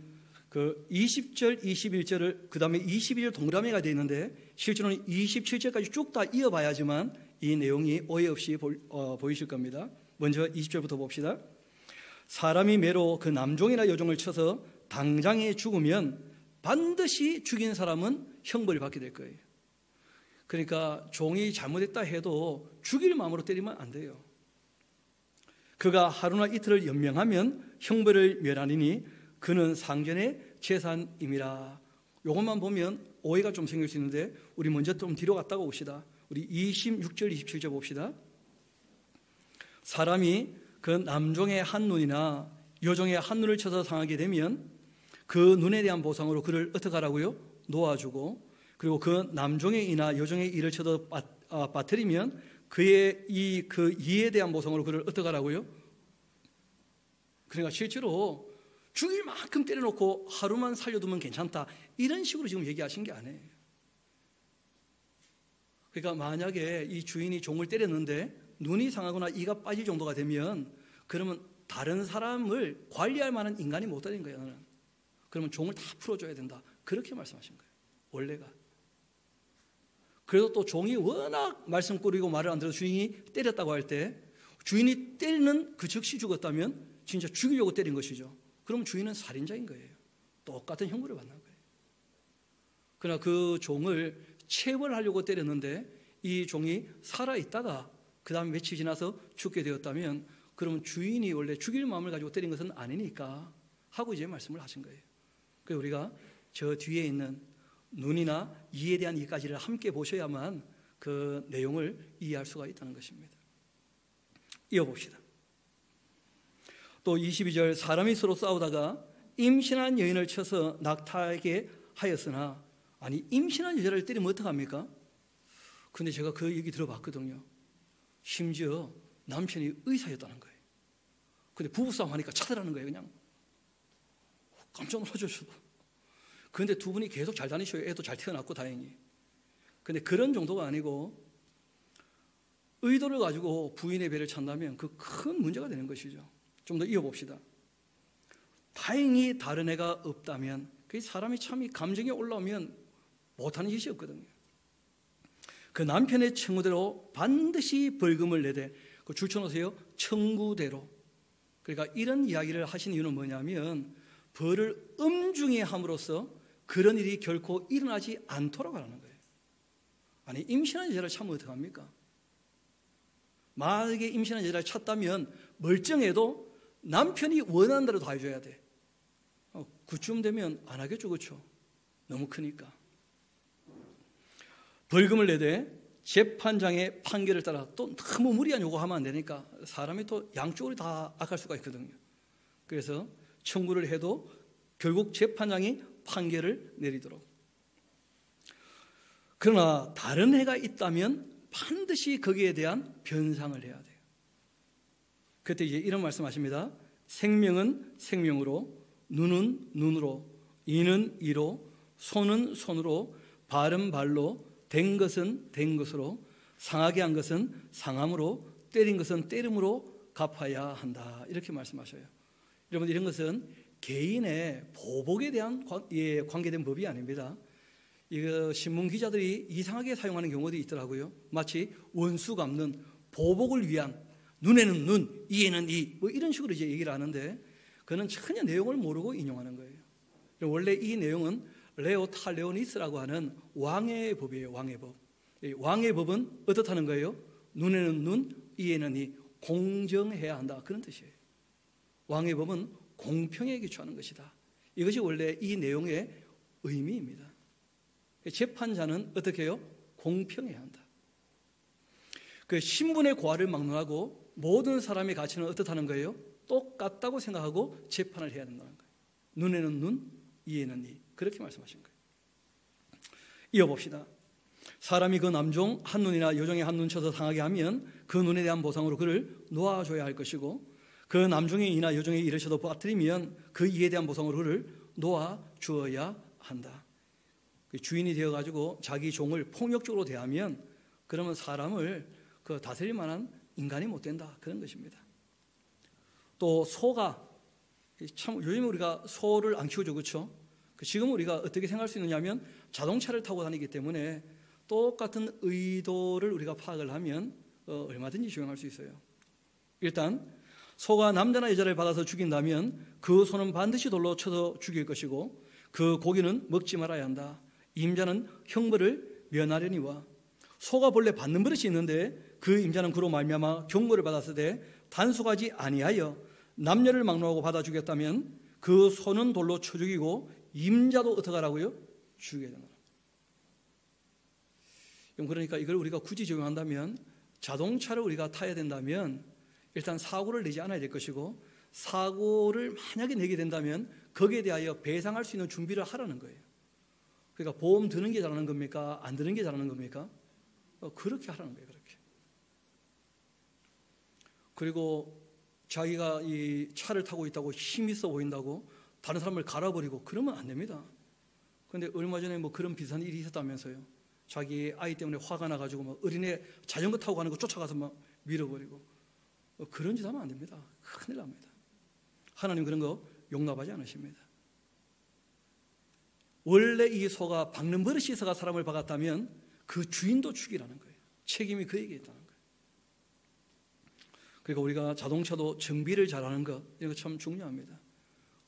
그 20절, 21절을 그 다음에 22절 동그라미가 되어 있는데 실제로는 27절까지 쭉 다 이어봐야지만 이 내용이 오해 없이 보이실 겁니다. 먼저 20절부터 봅시다. 사람이 매로 그 남종이나 여종을 쳐서 당장에 죽으면 반드시 죽인 사람은 형벌을 받게 될 거예요. 그러니까 종이 잘못했다 해도 죽일 마음으로 때리면 안 돼요. 그가 하루나 이틀을 연명하면 형벌을 멸하리니 그는 상전의 재산임이라. 이것만 보면 오해가 좀 생길 수 있는데 우리 먼저 좀 뒤로 갔다가 봅시다. 우리 26절 27절 봅시다. 사람이 그 남종의 한 눈이나 여종의 한 눈을 쳐서 상하게 되면 그 눈에 대한 보상으로 그를 어떻게 하라고요? 놓아주고, 그리고 그 남종의 이나 여종의 이를 쳐서 빠뜨리면 그의 그 이에 대한 보상으로 그를 어떻게 하라고요? 그러니까 실제로 죽일 만큼 때려놓고 하루만 살려두면 괜찮다, 이런 식으로 지금 얘기하신 게 아니에요. 그러니까 만약에 이 주인이 종을 때렸는데 눈이 상하거나 이가 빠질 정도가 되면 그러면 다른 사람을 관리할 만한 인간이 못 되는 거예요. 너는. 그러면 종을 다 풀어줘야 된다, 그렇게 말씀하신 거예요, 원래가. 그래도 또 종이 워낙 말씀꾸리고 말을 안 들어서 주인이 때렸다고 할 때 주인이 때리는 그 즉시 죽었다면 진짜 죽이려고 때린 것이죠. 그럼 주인은 살인자인 거예요. 똑같은 형벌을 받는 거예요. 그러나 그 종을 체벌하려고 때렸는데 이 종이 살아있다가 그 다음에 며칠 지나서 죽게 되었다면 그러면 주인이 원래 죽일 마음을 가지고 때린 것은 아니니까 하고 이제 말씀을 하신 거예요. 그래서 우리가 저 뒤에 있는 눈이나 이에 대한 이까지를 함께 보셔야만 그 내용을 이해할 수가 있다는 것입니다. 이어봅시다. 또 22절, 사람이 서로 싸우다가 임신한 여인을 쳐서 낙타하게 하였으나, 아니 임신한 여자를 때리면 어떡합니까? 근데 제가 그 얘기 들어봤거든요. 심지어 남편이 의사였다는 거예요. 근데 부부싸움 하니까 차더라는 거예요. 그냥 깜짝 놀라죠. 그런데 두 분이 계속 잘 다니셔요. 애도 잘 태어났고 다행히. 근데 그런 정도가 아니고 의도를 가지고 부인의 배를 찬다면 그 큰 문제가 되는 것이죠. 좀 더 이어봅시다. 다행히 다른 애가 없다면, 그 사람이 참 감정이 올라오면 못하는 짓이 없거든요. 그 남편의 청구대로 반드시 벌금을 내되, 그 줄쳐놓으세요. 청구대로. 그러니까 이런 이야기를 하신 이유는 뭐냐면 벌을 엄중히 함으로써 그런 일이 결코 일어나지 않도록 하라는 거예요. 아니 임신한 여자를 참으면 어떡합니까? 만약에 임신한 여자를 찾다면 멀쩡해도 남편이 원하는 대로 다 해줘야 돼. 그쯤 되면 안 하겠죠, 그렇죠? 너무 크니까. 벌금을 내되 재판장의 판결을 따라, 또 너무 무리한 요구하면 안 되니까 사람이 또 양쪽으로 다 악할 수가 있거든요. 그래서 청구를 해도 결국 재판장이 판결을 내리도록. 그러나 다른 해가 있다면 반드시 거기에 대한 변상을 해야 돼요. 그때 이제 이런 말씀하십니다. 생명은 생명으로, 눈은 눈으로, 이는 이로, 손은 손으로, 발은 발로, 된 것은 된 것으로, 상하게 한 것은 상함으로, 때린 것은 때림으로 갚아야 한다. 이렇게 말씀하셔요. 여러분, 이런 것은 개인의 보복에 대한 관계된 법이 아닙니다. 이거 신문 기자들이 이상하게 사용하는 경우도 있더라고요. 마치 원수 갚는, 보복을 위한, 눈에는 눈, 이에는 이, 뭐 이런 식으로 이제 얘기를 하는데, 그는 전혀 내용을 모르고 인용하는 거예요. 원래 이 내용은 레오 탈레오니스라고 하는 왕의 법이에요. 왕의 법. 왕의 법은 어떻다는 거예요? 눈에는 눈, 이에는 이, 공정해야 한다, 그런 뜻이에요. 왕의 법은 공평에 기초하는 것이다. 이것이 원래 이 내용의 의미입니다. 재판자는 어떻게 해요? 공평해야 한다. 그 신분의 고하를 막론하고 모든 사람의 가치는 어떻다는 거예요? 똑같다고 생각하고 재판을 해야 된다는 거예요. 눈에는 눈, 이에는 이, 그렇게 말씀하신 거예요. 이어봅시다. 사람이 그 남종 한 눈이나 여종의 한 눈 쳐서 상하게 하면 그 눈에 대한 보상으로 그를 놓아줘야 할 것이고, 그 남종의 이나 여종의 이를 쳐서 빠뜨리면 그 이에 대한 보상으로 그를 놓아주어야 한다. 주인이 되어가지고 자기 종을 폭력적으로 대하면 그러면 사람을 다스릴 만한 인간이 못 된다, 그런 것입니다. 또 소가, 참 요즘 우리가 소를 안 키우죠, 그렇죠? 지금 우리가 어떻게 생각할 수 있느냐면 자동차를 타고 다니기 때문에 똑같은 의도를 우리가 파악을 하면 얼마든지 적용할 수 있어요. 일단 소가 남자나 여자를 받아서 죽인다면 그 소는 반드시 돌로 쳐서 죽일 것이고, 그 고기는 먹지 말아야 한다. 임자는 형벌을 면하려니와. 소가 본래 받는 버릇이 있는데 그 임자는 그로 말미암아 경고를 받았을 때 단속하지 아니하여 남녀를 막론하고 받아 죽였다면 그 소는 돌로 쳐 죽이고 임자도 어떻게 하라고요? 죽여야 된다. 그러니까 이걸 우리가 굳이 적용한다면, 자동차를 우리가 타야 된다면 일단 사고를 내지 않아야 될 것이고, 사고를 만약에 내게 된다면 거기에 대하여 배상할 수 있는 준비를 하라는 거예요. 그러니까 보험 드는 게 잘하는 겁니까? 안 드는 게 잘하는 겁니까? 그렇게 하라는 거예요. 그렇게. 그리고 자기가 이 차를 타고 있다고 힘이 있어 보인다고 다른 사람을 갈아버리고 그러면 안 됩니다. 그런데 얼마 전에 뭐 그런 비슷한 일이 있었다면서요. 자기 아이 때문에 화가 나가지고 막 어린애 자전거 타고 가는 거 쫓아가서 막 밀어버리고, 그런 짓 하면 안 됩니다. 큰일 납니다. 하나님 그런 거 용납하지 않으십니다. 원래 이 소가 박는 버릇이 있어가 사람을 박았다면 그 주인도 죽이라는 거예요. 책임이 그에게 있다는 거예요. 그러니까 우리가 자동차도 정비를 잘하는 것, 이거 참 중요합니다.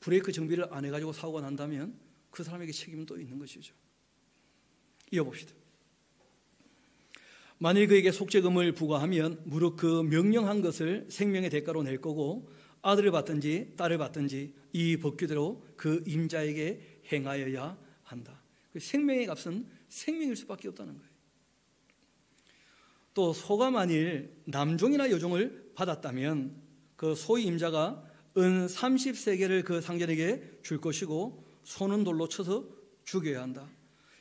브레이크 정비를 안 해가지고 사고가 난다면 그 사람에게 책임은 또 있는 것이죠. 이어봅시다. 만일 그에게 속죄금을 부과하면 무릇 그 명령한 것을 생명의 대가로 낼 거고, 아들을 받든지 딸을 받든지 이 법규대로 그 임자에게 행하여야 한다. 그 생명의 값은 생명일 수밖에 없다는 거예요. 또 소가 만일 남종이나 여종을 받았다면 그 소의 임자가 은 30세겔을 그 상전에게 줄 것이고 소는 돌로 쳐서 죽여야 한다.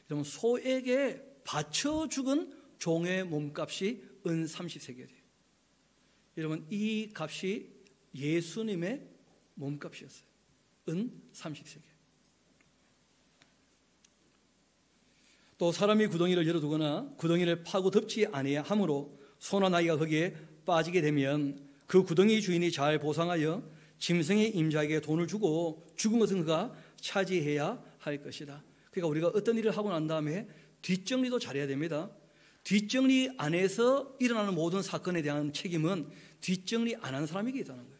그러면 소에게 바쳐 죽은 종의 몸값이 은 30세겔이에요. 여러분, 이 값이 예수님의 몸값이었어요. 은 30세겔. 또 사람이 구덩이를 열어두거나 구덩이를 파고 덮지 아니하므로 소나 나귀가 거기에 빠지게 되면 그 구덩이 주인이 잘 보상하여 짐승의 임자에게 돈을 주고 죽은 것은 그가 차지해야 할 것이다. 그러니까 우리가 어떤 일을 하고 난 다음에 뒷정리도 잘해야 됩니다. 뒷정리 안에서 일어나는 모든 사건에 대한 책임은 뒷정리 안 하는 사람에게 있다는 거예요.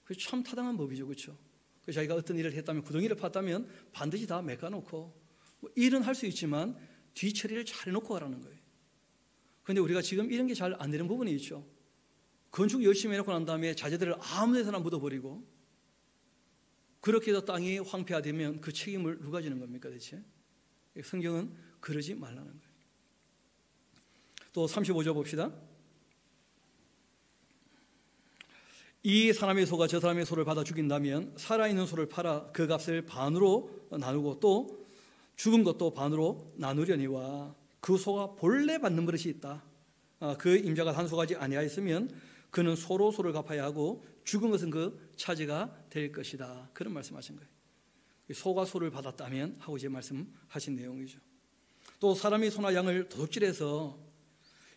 그게 참 타당한 법이죠, 그렇죠? 그래서 자기가 어떤 일을 했다면, 구덩이를 팠다면 반드시 다 메꿔놓고 일은 할 수 있지만 뒤처리를 잘 해놓고 가라는 거예요. 그런데 우리가 지금 이런 게 잘 안 되는 부분이 있죠. 건축 열심히 해놓고 난 다음에 자재들을 아무 데서나 묻어버리고 그렇게 해서 땅이 황폐화되면 그 책임을 누가 지는 겁니까 대체? 성경은 그러지 말라는 거예요. 또 35절 봅시다. 이 사람의 소가 저 사람의 소를 받아 죽인다면 살아있는 소를 팔아 그 값을 반으로 나누고 또 죽은 것도 반으로 나누려니와 그 소가 본래 받는 버릇이 있다. 그 임자가 단속하지 아니하였으면 그는 소로 소를 갚아야 하고 죽은 것은 그 차지가 될 것이다. 그런 말씀하신 거예요. 소가 소를 받았다면 하고 이제 말씀하신 내용이죠. 또 사람이 소나 양을 도둑질해서,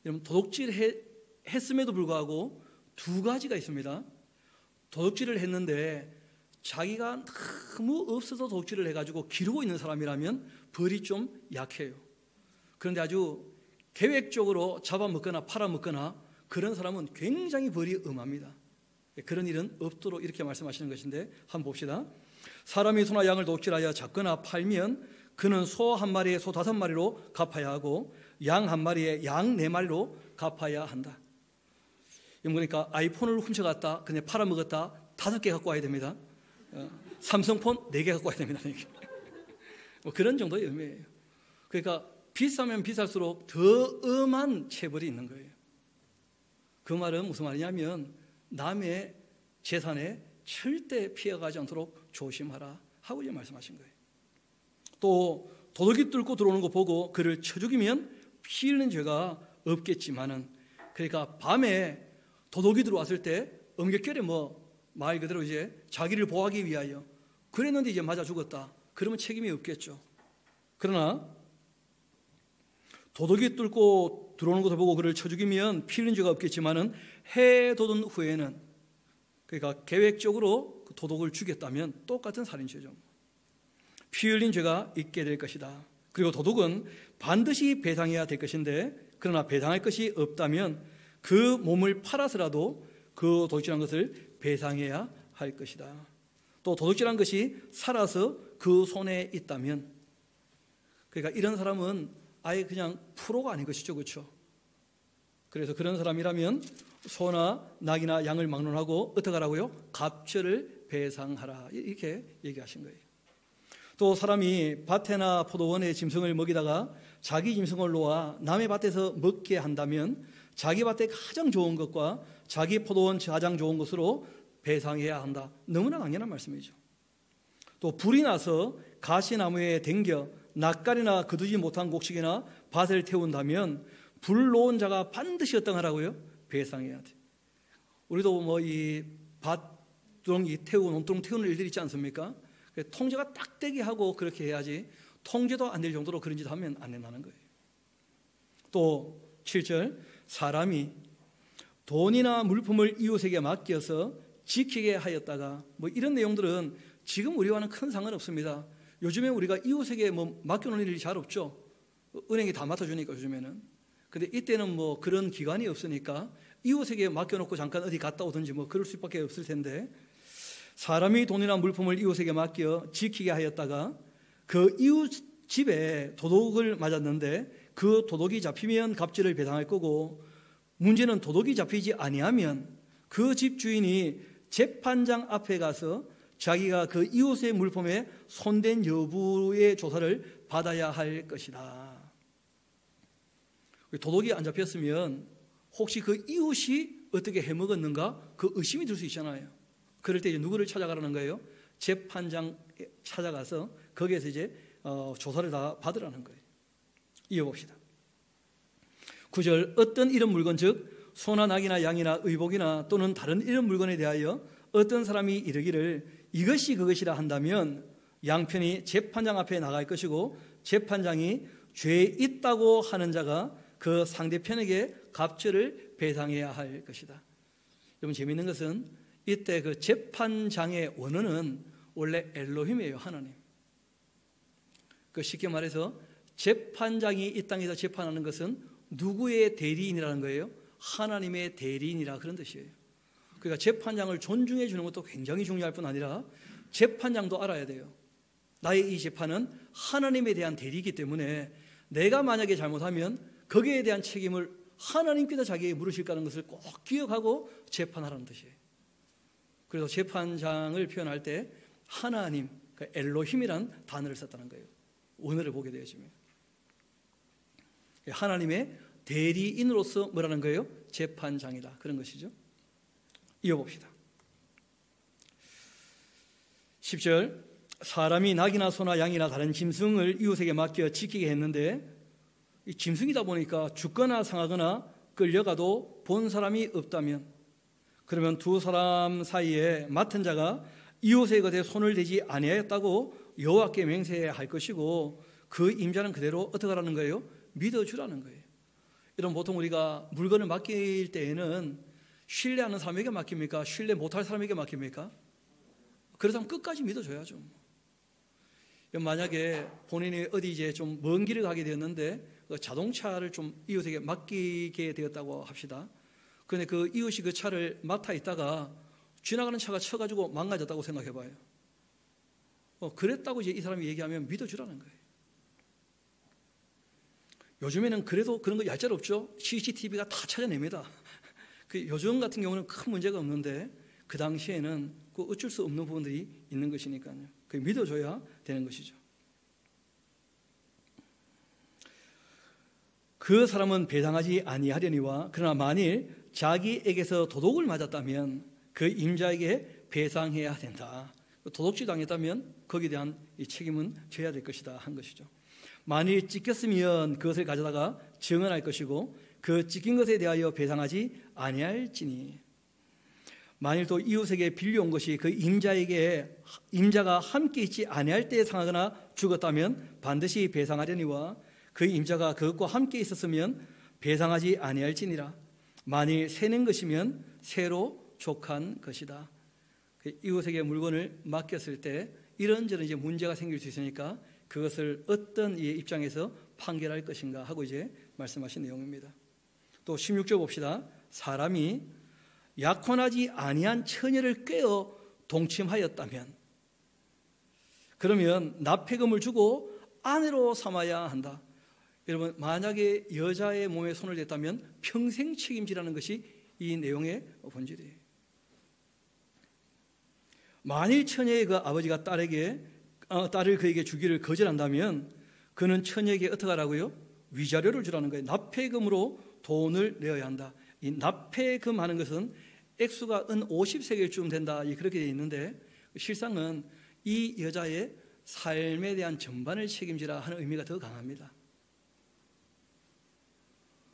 여러분, 도둑질했음에도 불구하고 두 가지가 있습니다. 도둑질을 했는데 자기가 너무 없어서 도둑질을 해가지고 기르고 있는 사람이라면 벌이 좀 약해요. 그런데 아주 계획적으로 잡아먹거나 팔아먹거나 그런 사람은 굉장히 벌이 엄합니다. 그런 일은 없도록 이렇게 말씀하시는 것인데 한번 봅시다. 사람이 소나 양을 도둑질하여 잡거나 팔면 그는 소 한 마리에 소 5마리로 갚아야 하고 양 한 마리에 양 4마리로 갚아야 한다. 그러니까 아이폰을 훔쳐갔다, 그냥 팔아먹었다, 5개 갖고 와야 됩니다. 삼성폰 4개 갖고 와야 됩니다. 뭐 그런 정도의 의미예요. 그러니까 비싸면 비쌀수록 더 엄한 체벌이 있는 거예요. 그 말은 무슨 말이냐면 남의 재산에 절대 피해가지 않도록 조심하라 하고 이제 말씀하신 거예요. 또 도둑이 뚫고 들어오는 거 보고 그를 쳐 죽이면 피 흘린 죄가 없겠지만은, 그러니까 밤에 도둑이 들어왔을 때 엄격결에 말 그대로 이제 자기를 보호하기 위하여 그랬는데 이제 맞아 죽었다. 그러면 책임이 없겠죠. 그러나 도둑이 뚫고 들어오는 것을 보고 그를 쳐 죽이면 피 흘린 죄가 없겠지만은 해 돋은 후에는, 그러니까 계획적으로 도둑을 죽였다면 똑같은 살인죄죠. 피 흘린 죄가 있게 될 것이다. 그리고 도둑은 반드시 배상해야 될 것인데, 그러나 배상할 것이 없다면 그 몸을 팔아서라도 그 도둑질한 것을 배상해야 할 것이다. 또 도둑질한 것이 살아서 그 손에 있다면, 그러니까 이런 사람은 아예 그냥 프로가 아닌 것이죠, 그렇죠? 그래서 그런 사람이라면 소나 낙이나 양을 막론하고 어떻게 하라고요? 갑절을 배상하라, 이렇게 얘기하신 거예요. 또 사람이 밭에나 포도원에 짐승을 먹이다가 자기 짐승을 놓아 남의 밭에서 먹게 한다면 자기 밭에 가장 좋은 것과 자기 포도원 가장 좋은 것으로 배상해야 한다. 너무나 당연한 말씀이죠. 또 불이 나서 가시나무에 댕겨 낯가리나 거두지 못한 곡식이나 밭을 태운다면 불 놓은 자가 반드시 어떤 하라고요? 배상해야 돼. 우리도 이 밭두렁이 태우고 논두렁 태우는 일들이 있지 않습니까? 통제가 딱 되게 하고 그렇게 해야지, 통제도 안 될 정도로 그런 짓 하면 안 된다는 거예요. 또 7절, 사람이 돈이나 물품을 이웃에게 맡겨서 지키게 하였다가, 이런 내용들은 지금 우리와는 큰 상관없습니다. 요즘에 우리가 이웃에게 맡겨놓는 일이 잘 없죠. 은행이 다 맡아주니까 요즘에는. 근데 이때는 그런 기관이 없으니까 이웃에게 맡겨놓고 잠깐 어디 갔다 오든지 그럴 수밖에 없을 텐데, 사람이 돈이나 물품을 이웃에게 맡겨 지키게 하였다가 그 이웃 집에 도둑을 맞았는데 그 도둑이 잡히면 갑질을 배상할 거고, 문제는 도둑이 잡히지 아니하면 그 집 주인이 재판장 앞에 가서 자기가 그 이웃의 물품에 손댄 여부의 조사를 받아야 할 것이다. 도둑이 안 잡혔으면 혹시 그 이웃이 어떻게 해먹었는가 그 의심이 들 수 있잖아요. 그럴 때 이제 누구를 찾아가라는 거예요? 재판장 찾아가서 거기에서 이제 조사를 다 받으라는 거예요. 이어봅시다. 9절 어떤 이런 물건 즉 소나 낙이나 양이나 의복이나 또는 다른 이런 물건에 대하여 어떤 사람이 이르기를 이것이 그것이라 한다면 양편이 재판장 앞에 나갈 것이고 재판장이 죄 있다고 하는 자가 그 상대편에게 갑절을 배상해야 할 것이다. 여러분 재미있는 것은 이때 그 재판장의 원어는 원래 엘로힘이에요. 하나님. 그 쉽게 말해서 재판장이 이 땅에서 재판하는 것은 누구의 대리인이라는 거예요? 하나님의 대리인이라 그런 뜻이에요. 그러니까 재판장을 존중해 주는 것도 굉장히 중요할 뿐 아니라 재판장도 알아야 돼요. 나의 이 재판은 하나님에 대한 대리이기 때문에 내가 만약에 잘못하면 거기에 대한 책임을 하나님께서 자기에게 물으실 거라는 것을 꼭 기억하고 재판하라는 뜻이에요. 그래서 재판장을 표현할 때 하나님, 엘로힘이란 단어를 썼다는 거예요. 원어를 보게 되어지면 하나님의 대리인으로서 뭐라는 거예요? 재판장이다. 그런 것이죠. 이어봅시다. 10절 사람이 낙이나 소나 양이나 다른 짐승을 이웃에게 맡겨 지키게 했는데 이 짐승이다 보니까 죽거나 상하거나 끌려가도 본 사람이 없다면 그러면 두 사람 사이에 맡은 자가 이웃의 것에 손을 대지 아니하였다고 여호와께 맹세할 것이고 그 임자는 그대로 어떻게 하라는 거예요? 믿어주라는 거예요. 이런 보통 우리가 물건을 맡길 때에는 신뢰하는 사람에게 맡깁니까? 신뢰 못할 사람에게 맡깁니까? 그래서 끝까지 믿어줘야죠. 만약에 본인이 어디 이제 좀 먼 길을 가게 되었는데 자동차를 좀 이웃에게 맡기게 되었다고 합시다. 그런데 그 이웃이 그 차를 맡아 있다가 지나가는 차가 쳐가지고 망가졌다고 생각해봐요. 그랬다고 이제 이 사람이 얘기하면 믿어주라는 거예요. 요즘에는 그래도 그런 거 얄짤없죠. CCTV가 다 찾아냅니다. 그 요즘 같은 경우는 큰 문제가 없는데 그 당시에는 그 어쩔 수 없는 부분들이 있는 것이니까요. 그 믿어줘야 되는 것이죠. 그 사람은 배상하지 아니하려니와 그러나 만일 자기에게서 도둑을 맞았다면 그 임자에게 배상해야 된다. 도둑질 당했다면 거기에 대한 이 책임은 져야 될 것이다 한 것이죠. 만일 찢겼으면 그것을 가져다가 증언할 것이고 그 찢긴 것에 대하여 배상하지 아니할지니 만일 또 이웃에게 빌려온 것이 그 임자가 함께 있지 아니할 때에 상하거나 죽었다면 반드시 배상하려니와 그 임자가 그것과 함께 있었으면 배상하지 아니할지니라. 만일 새는 것이면 새로 족한 것이다. 이웃에게 물건을 맡겼을 때 이런저런 이제 문제가 생길 수 있으니까 그것을 어떤 이의 입장에서 판결할 것인가 하고 이제 말씀하신 내용입니다. 또 16절 봅시다. 사람이 약혼하지 아니한 처녀를 꿰어 동침하였다면 그러면 납폐금을 주고 아내로 삼아야 한다. 여러분 만약에 여자의 몸에 손을 댔다면 평생 책임지라는 것이 이 내용의 본질이에요. 만일 처녀의 그 아버지가 딸을 그에게 주기를 거절한다면 그는 처녀에게 어떻게 하라고요? 위자료를 주라는 거예요. 납폐금으로 돈을 내어야 한다. 이 납폐금 하는 것은 액수가 은 50세겔쯤 된다 그렇게 되어 있는데 실상은 이 여자의 삶에 대한 전반을 책임지라 하는 의미가 더 강합니다.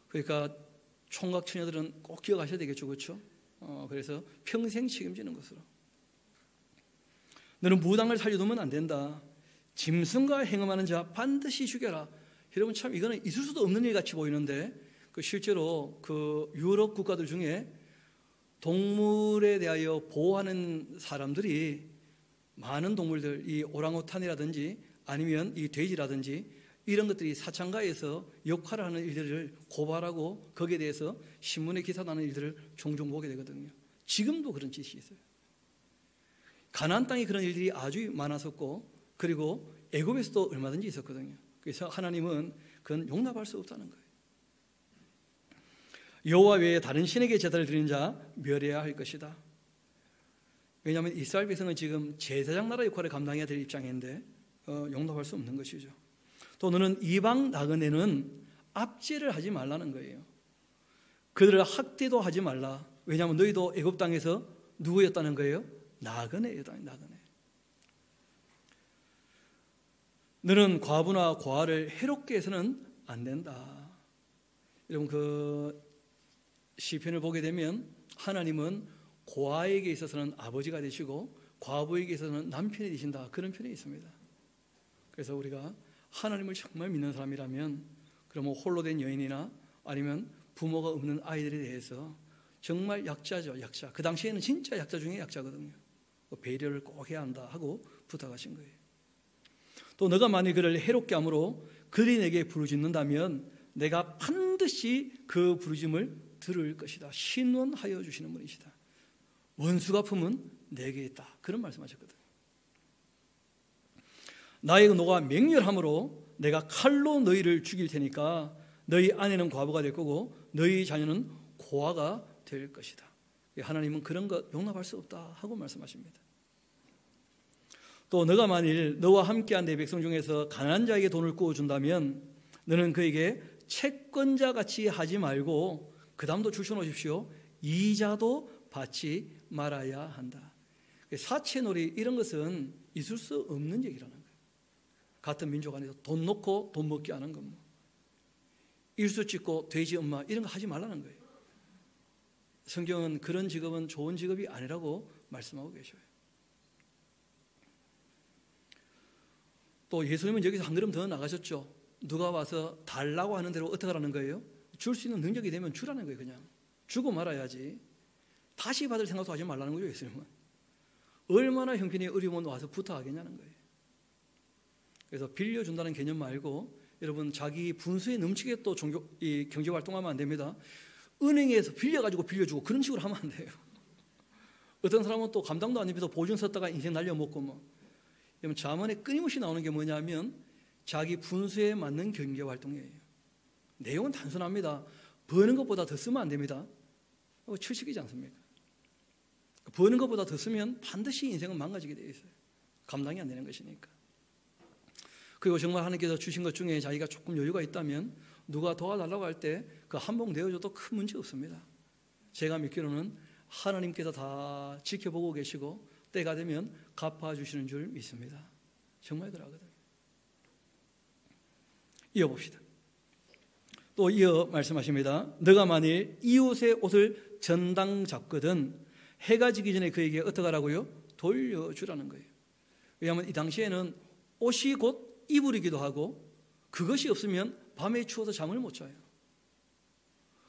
그러니까 총각 처녀들은 꼭 기억하셔야 되겠죠, 그렇죠? 그래서 평생 책임지는 것으로. 너는 무당을 살려두면 안 된다. 짐승과 행음하는 자 반드시 죽여라. 여러분 참 이거는 있을 수도 없는 일 같이 보이는데 실제로 그 유럽 국가들 중에 동물에 대하여 보호하는 사람들이 많은 동물들, 이 오랑우탄이라든지 아니면 이 돼지라든지 이런 것들이 사창가에서 역할을 하는 일들을 고발하고 거기에 대해서 신문에 기사 나는 일들을 종종 보게 되거든요. 지금도 그런 짓이 있어요. 가나안 땅에 그런 일들이 아주 많았었고 그리고 애굽에서도 얼마든지 있었거든요. 그래서 하나님은 그건 용납할 수 없다는 거예요. 여호와 외에 다른 신에게 제사를 드리는 자 멸해야 할 것이다. 왜냐하면 이스라엘 백성은 지금 제사장 나라 역할을 감당해야 될 입장인데 용납할 수 없는 것이죠. 또 너는 이방 나그네는 압제를 하지 말라는 거예요. 그들을 학대도 하지 말라. 왜냐하면 너희도 애굽 땅에서 누구였다는 거예요? 나그네였다. 나그네. 너는 과부나 고아를 해롭게 해서는 안 된다. 여러분 그 시편을 보게 되면 하나님은 고아에게 있어서는 아버지가 되시고 과부에게 있어서는 남편이 되신다. 그런 편이 있습니다. 그래서 우리가 하나님을 정말 믿는 사람이라면 그러면 홀로 된 여인이나 아니면 부모가 없는 아이들에 대해서 정말 약자죠. 약자. 그 당시에는 진짜 약자 중에 약자거든요. 배려를 꼭 해야 한다 하고 부탁하신 거예요. 또 너가 만일 그를 해롭게 함으로 그들이 내게 부르짖는다면 내가 반드시 그 부르짖음을 들을 것이다. 신원하여 주시는 분이시다. 원수 갚음은 내게 있다. 그런 말씀하셨거든요. 나의 노가 맹렬함으로 내가 칼로 너희를 죽일 테니까 너희 아내는 과부가 될 거고 너희 자녀는 고아가 될 것이다. 하나님은 그런 것 용납할 수 없다 하고 말씀하십니다. 또 너가 만일 너와 함께한 내 백성 중에서 가난한 자에게 돈을 꾸어준다면 너는 그에게 채권자 같이 하지 말고 그 다음도 줄쳐놓으십시오. 이자도 받지 말아야 한다. 사채놀이 이런 것은 있을 수 없는 얘기라는 거예요. 같은 민족 안에서 돈 놓고 돈 먹기 하는 건 뭐. 일수 찍고 돼지 엄마 이런 거 하지 말라는 거예요. 성경은 그런 직업은 좋은 직업이 아니라고 말씀하고 계셔요. 또 예수님은 여기서 한 걸음 더 나가셨죠. 누가 와서 달라고 하는 대로 어떻게 하라는 거예요? 줄 수 있는 능력이 되면 주라는 거예요. 그냥 주고 말아야지. 다시 받을 생각도 하지 말라는 거죠. 예수님은 얼마나 형편이 어려우면 와서 부탁하겠냐는 거예요. 그래서 빌려준다는 개념 말고 여러분 자기 분수에 넘치게 또 경제활동하면 안 됩니다. 은행에서 빌려가지고 빌려주고 그런 식으로 하면 안 돼요. 어떤 사람은 또 감당도 안 되면서 보증 썼다가 인생 날려먹고 뭐. 여러분 잠언에 끊임없이 나오는 게 뭐냐면 자기 분수에 맞는 경제활동이에요. 내용은 단순합니다. 버는 것보다 더 쓰면 안 됩니다. 철칙이지 않습니까? 버는 것보다 더 쓰면 반드시 인생은 망가지게 되어 있어요. 감당이 안 되는 것이니까. 그리고 정말 하나님께서 주신 것 중에 자기가 조금 여유가 있다면 누가 도와달라고 할 때 그 한몫 내어줘도 큰 문제 없습니다. 제가 믿기로는 하나님께서 다 지켜보고 계시고 때가 되면 갚아주시는 줄 믿습니다. 정말 그러거든요. 이어봅시다. 또 이어 말씀하십니다. 너가 만일 이웃의 옷을 전당 잡거든 해가 지기 전에 그에게 어떻게 하라고요? 돌려주라는 거예요. 왜냐하면 이 당시에는 옷이 곧 이불이기도 하고 그것이 없으면 밤에 추워서 잠을 못 자요.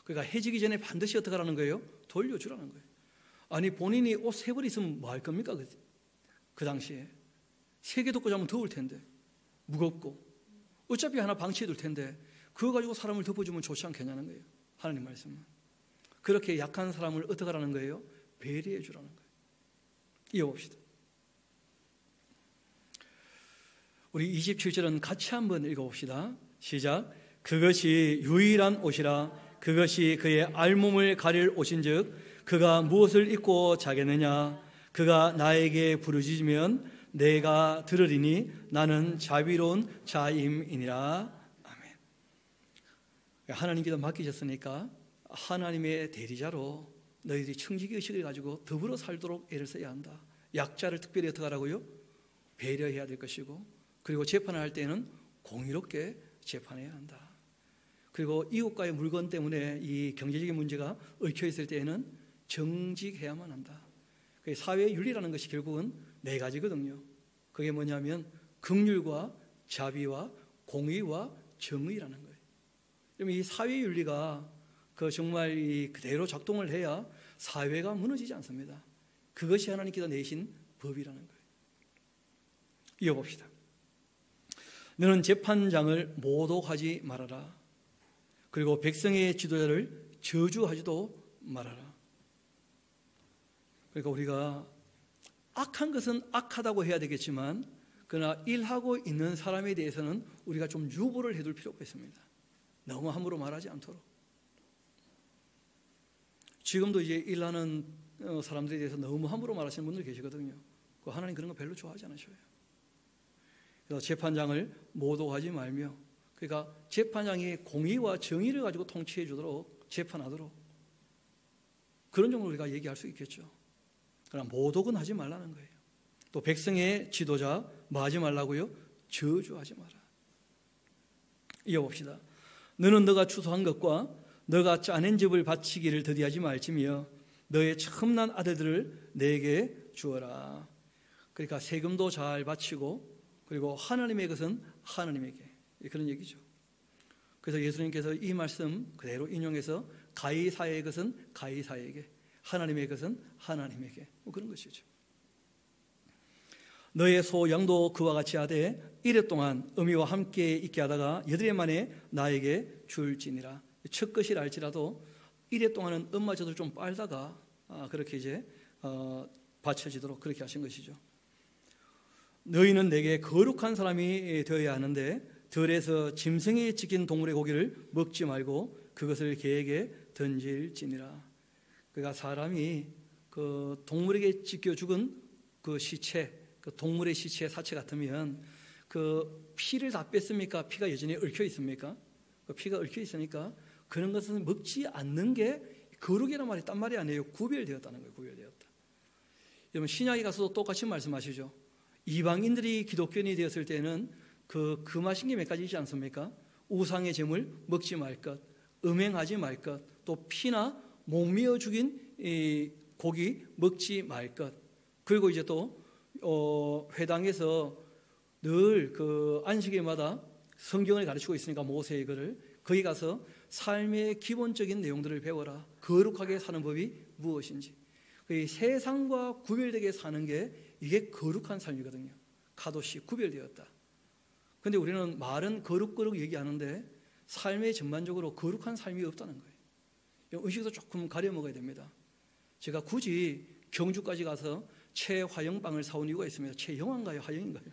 그러니까 해지기 전에 반드시 어떻게 하라는 거예요? 돌려주라는 거예요. 아니 본인이 옷 세 벌 있으면 뭐 할 겁니까? 그 당시에 세 개 덮고 자면 더울 텐데 무겁고 어차피 하나 방치해둘 텐데 그거 가지고 사람을 덮어주면 좋지 않겠냐는 거예요. 하나님 말씀은 그렇게 약한 사람을 어떻게 하라는 거예요? 배려해 주라는 거예요. 이어봅시다. 우리 27절은 같이 한번 읽어봅시다. 시작. 그것이 유일한 옷이라 그것이 그의 알몸을 가릴 옷인즉 그가 무엇을 입고 자겠느냐 그가 나에게 부르짖으면 내가 들으리니 나는 자비로운 자임이니라. 아멘. 하나님께서 맡기셨으니까 하나님의 대리자로 너희들이 청지기 의식을 가지고 더불어 살도록 애를 써야 한다. 약자를 특별히 어떻게 하라고요? 배려해야 될 것이고 그리고 재판을 할 때는 공의롭게 재판해야 한다. 그리고 이웃과의 물건 때문에 이 경제적인 문제가 얽혀 있을 때에는 정직해야만 한다. 사회의 윤리라는 것이 결국은 네 가지거든요. 그게 뭐냐면 긍휼과 자비와 공의와 정의라는 거예요. 그러면 이 사회의 윤리가 정말 그대로 작동을 해야 사회가 무너지지 않습니다. 그것이 하나님께서 내신 법이라는 거예요. 이어봅시다. 너는 재판장을 모독하지 말아라. 그리고 백성의 지도자를 저주하지도 말아라. 그러니까 우리가 악한 것은 악하다고 해야 되겠지만 그러나 일하고 있는 사람에 대해서는 우리가 좀 유보를 해둘 필요가 있습니다. 너무 함부로 말하지 않도록. 지금도 이제 일하는 사람들에 대해서 너무 함부로 말하시는 분들 계시거든요. 하나님 그런 거 별로 좋아하지 않으셔요. 그래서 재판장을 모독하지 말며, 그러니까 재판장이 공의와 정의를 가지고 통치해 주도록, 재판하도록, 그런 정도로 우리가 얘기할 수 있겠죠. 그러나 모독은 하지 말라는 거예요. 또 백성의 지도자 뭐 하지 말라고요? 저주하지 마라. 이어봅시다. 너는 너가 추수한 것과 너가 짜낸 집을 바치기를 더디하지 말지며 너의 처음난 아들들을 내게 주어라. 그러니까 세금도 잘 바치고, 그리고 하나님의 것은 하나님에게, 그런 얘기죠. 그래서 예수님께서 이 말씀 그대로 인용해서 가이사의 것은 가이사에게, 하나님의 것은 하나님에게, 그런 것이죠. 너의 소 양도 그와 같이 하되 이래 동안 어미와 함께 있게 하다가 8해 만에 나에게 줄지니라. 첫 것이라 할지라도 이래 동안은 엄마 젖을 좀 빨다가 그렇게 이제 바쳐지도록 그렇게 하신 것이죠. 너희는 내게 거룩한 사람이 되어야 하는데 들에서 짐승이 지킨 동물의 고기를 먹지 말고 그것을 개에게 던질지니라. 그러니까 사람이 그 동물에게 찢겨 죽은 그 시체, 그 동물의 시체 사체 같으면 그 피를 다 뺐습니까? 피가 여전히 얽혀 있습니까? 그 피가 얽혀 있으니까 그런 것은 먹지 않는 게 거룩이란 말이 딴 말이 아니에요. 구별되었다는 거예요. 구별되었다. 여러분 신약에 가서도 똑같이 말씀하시죠. 이방인들이 기독교인이 되었을 때는 그 금하신 게 몇 가지 있지 않습니까? 우상의 제물 먹지 말 것, 음행하지 말 것, 또 피나 목미어 죽인 이 고기 먹지 말 것. 그리고 이제 또 회당에서 늘 그 안식일마다 성경을 가르치고 있으니까 모세의 글을 거기 가서 삶의 기본적인 내용들을 배워라. 거룩하게 사는 법이 무엇인지. 세상과 구별되게 사는 게 이게 거룩한 삶이거든요. 카도시 구별되었다. 그런데 우리는 말은 거룩 얘기하는데 삶의 전반적으로 거룩한 삶이 없다는 거예요. 음식도 조금 가려 먹어야 됩니다. 제가 굳이 경주까지 가서 최화영빵을 사온 이유가 있습니다. 최영화인가요? 화영인가요?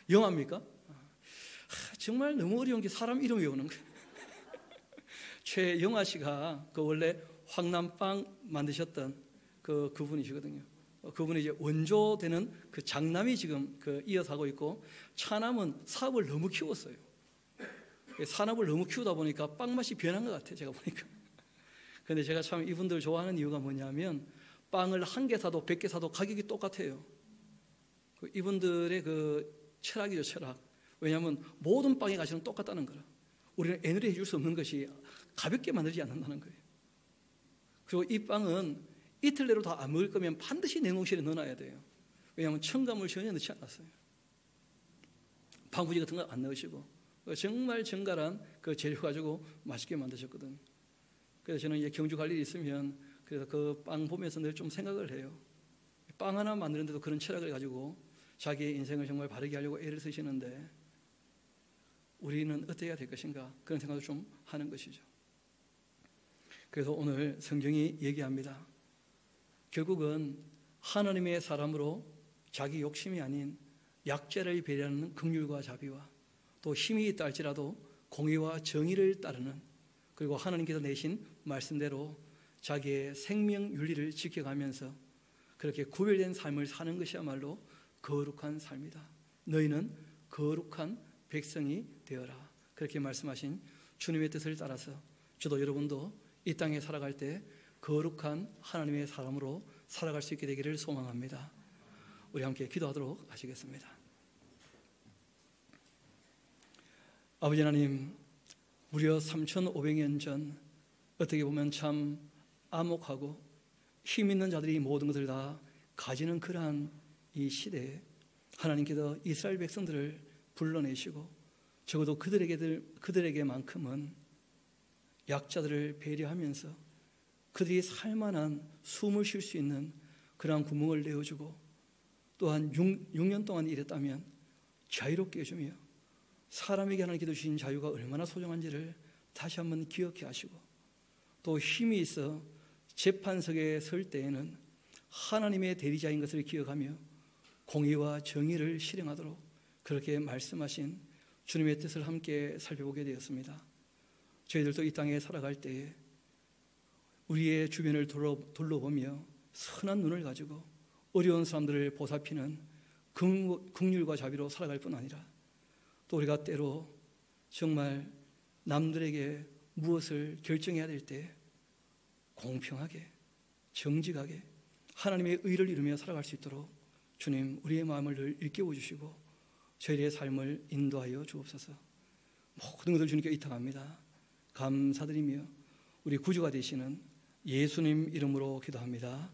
영화입니까? 정말 너무 어려운 게 사람 이름 외우는 거예요. 최영화 씨가 그 원래 황남빵 만드셨던 그분이시거든요. 그분이 이제 원조되는 그 장남이 지금 이어서 하고 있고, 차남은 사업을 너무 키웠어요. 산업을 너무 키우다 보니까 빵 맛이 변한 것 같아요. 제가 보니까. 그런데 제가 참 이분들 좋아하는 이유가 뭐냐면 빵을 1개 사도 100개 사도 가격이 똑같아요. 이분들의 그 철학이죠, 철학. 왜냐하면 모든 빵의 가치는 똑같다는 거라. 우리는 애누리 해줄 수 없는 것이 가볍게 만들지 않는다는 거예요. 그리고 이 빵은 이틀 내로 다 안 먹을 거면 반드시 냉동실에 넣어놔야 돼요. 왜냐하면 첨가물 전혀 넣지 않았어요. 방부제 같은 거 안 넣으시고 정말 정갈한 그 재료 가지고 맛있게 만드셨거든요. 그래서 저는 이제 경주 갈 일이 있으면 그래서 그 빵 보면서 늘 좀 생각을 해요. 빵 하나 만드는데도 그런 철학을 가지고 자기의 인생을 정말 바르게 하려고 애를 쓰시는데 우리는 어떻게 해야 될 것인가, 그런 생각을 좀 하는 것이죠. 그래서 오늘 성경이 얘기합니다. 결국은 하나님의 사람으로 자기 욕심이 아닌 약자를 배려하는 긍휼과 자비와 또 힘이 있다 할지라도 공의와 정의를 따르는, 그리고 하나님께서 내신 말씀대로 자기의 생명 윤리를 지켜가면서 그렇게 구별된 삶을 사는 것이야말로 거룩한 삶이다. 너희는 거룩한 백성이 되어라. 그렇게 말씀하신 주님의 뜻을 따라서 저도 여러분도 이 땅에 살아갈 때 거룩한 하나님의 사람으로 살아갈 수 있게 되기를 소망합니다. 우리 함께 기도하도록 하시겠습니다. 아버지 하나님, 무려 3,500년 전 어떻게 보면 참 암묵하고 힘 있는 자들이 모든 것을 다 가지는 그러한 이 시대에 하나님께서 이스라엘 백성들을 불러내시고 적어도 그들에게만큼은 약자들을 배려하면서 그들이 살만한 숨을 쉴 수 있는 그러한 구멍을 내어주고 또한 6년 동안 일했다면 자유롭게 해주며 사람에게 하나님께서 주신 자유가 얼마나 소중한지를 다시 한번 기억해 하시고 또 힘이 있어 재판석에 설 때에는 하나님의 대리자인 것을 기억하며 공의와 정의를 실행하도록 그렇게 말씀하신 주님의 뜻을 함께 살펴보게 되었습니다. 저희들도 이 땅에 살아갈 때에 우리의 주변을 둘러보며 선한 눈을 가지고 어려운 사람들을 보살피는 긍휼과 자비로 살아갈 뿐 아니라 또 우리가 때로 정말 남들에게 무엇을 결정해야 될 때 공평하게 정직하게 하나님의 의를 이루며 살아갈 수 있도록 주님 우리의 마음을 늘 일깨워 주시고 저희의 삶을 인도하여 주옵소서. 모든 것을 주님께 의탁합니다. 감사드리며 우리 구주가 되시는 예수님 이름으로 기도합니다.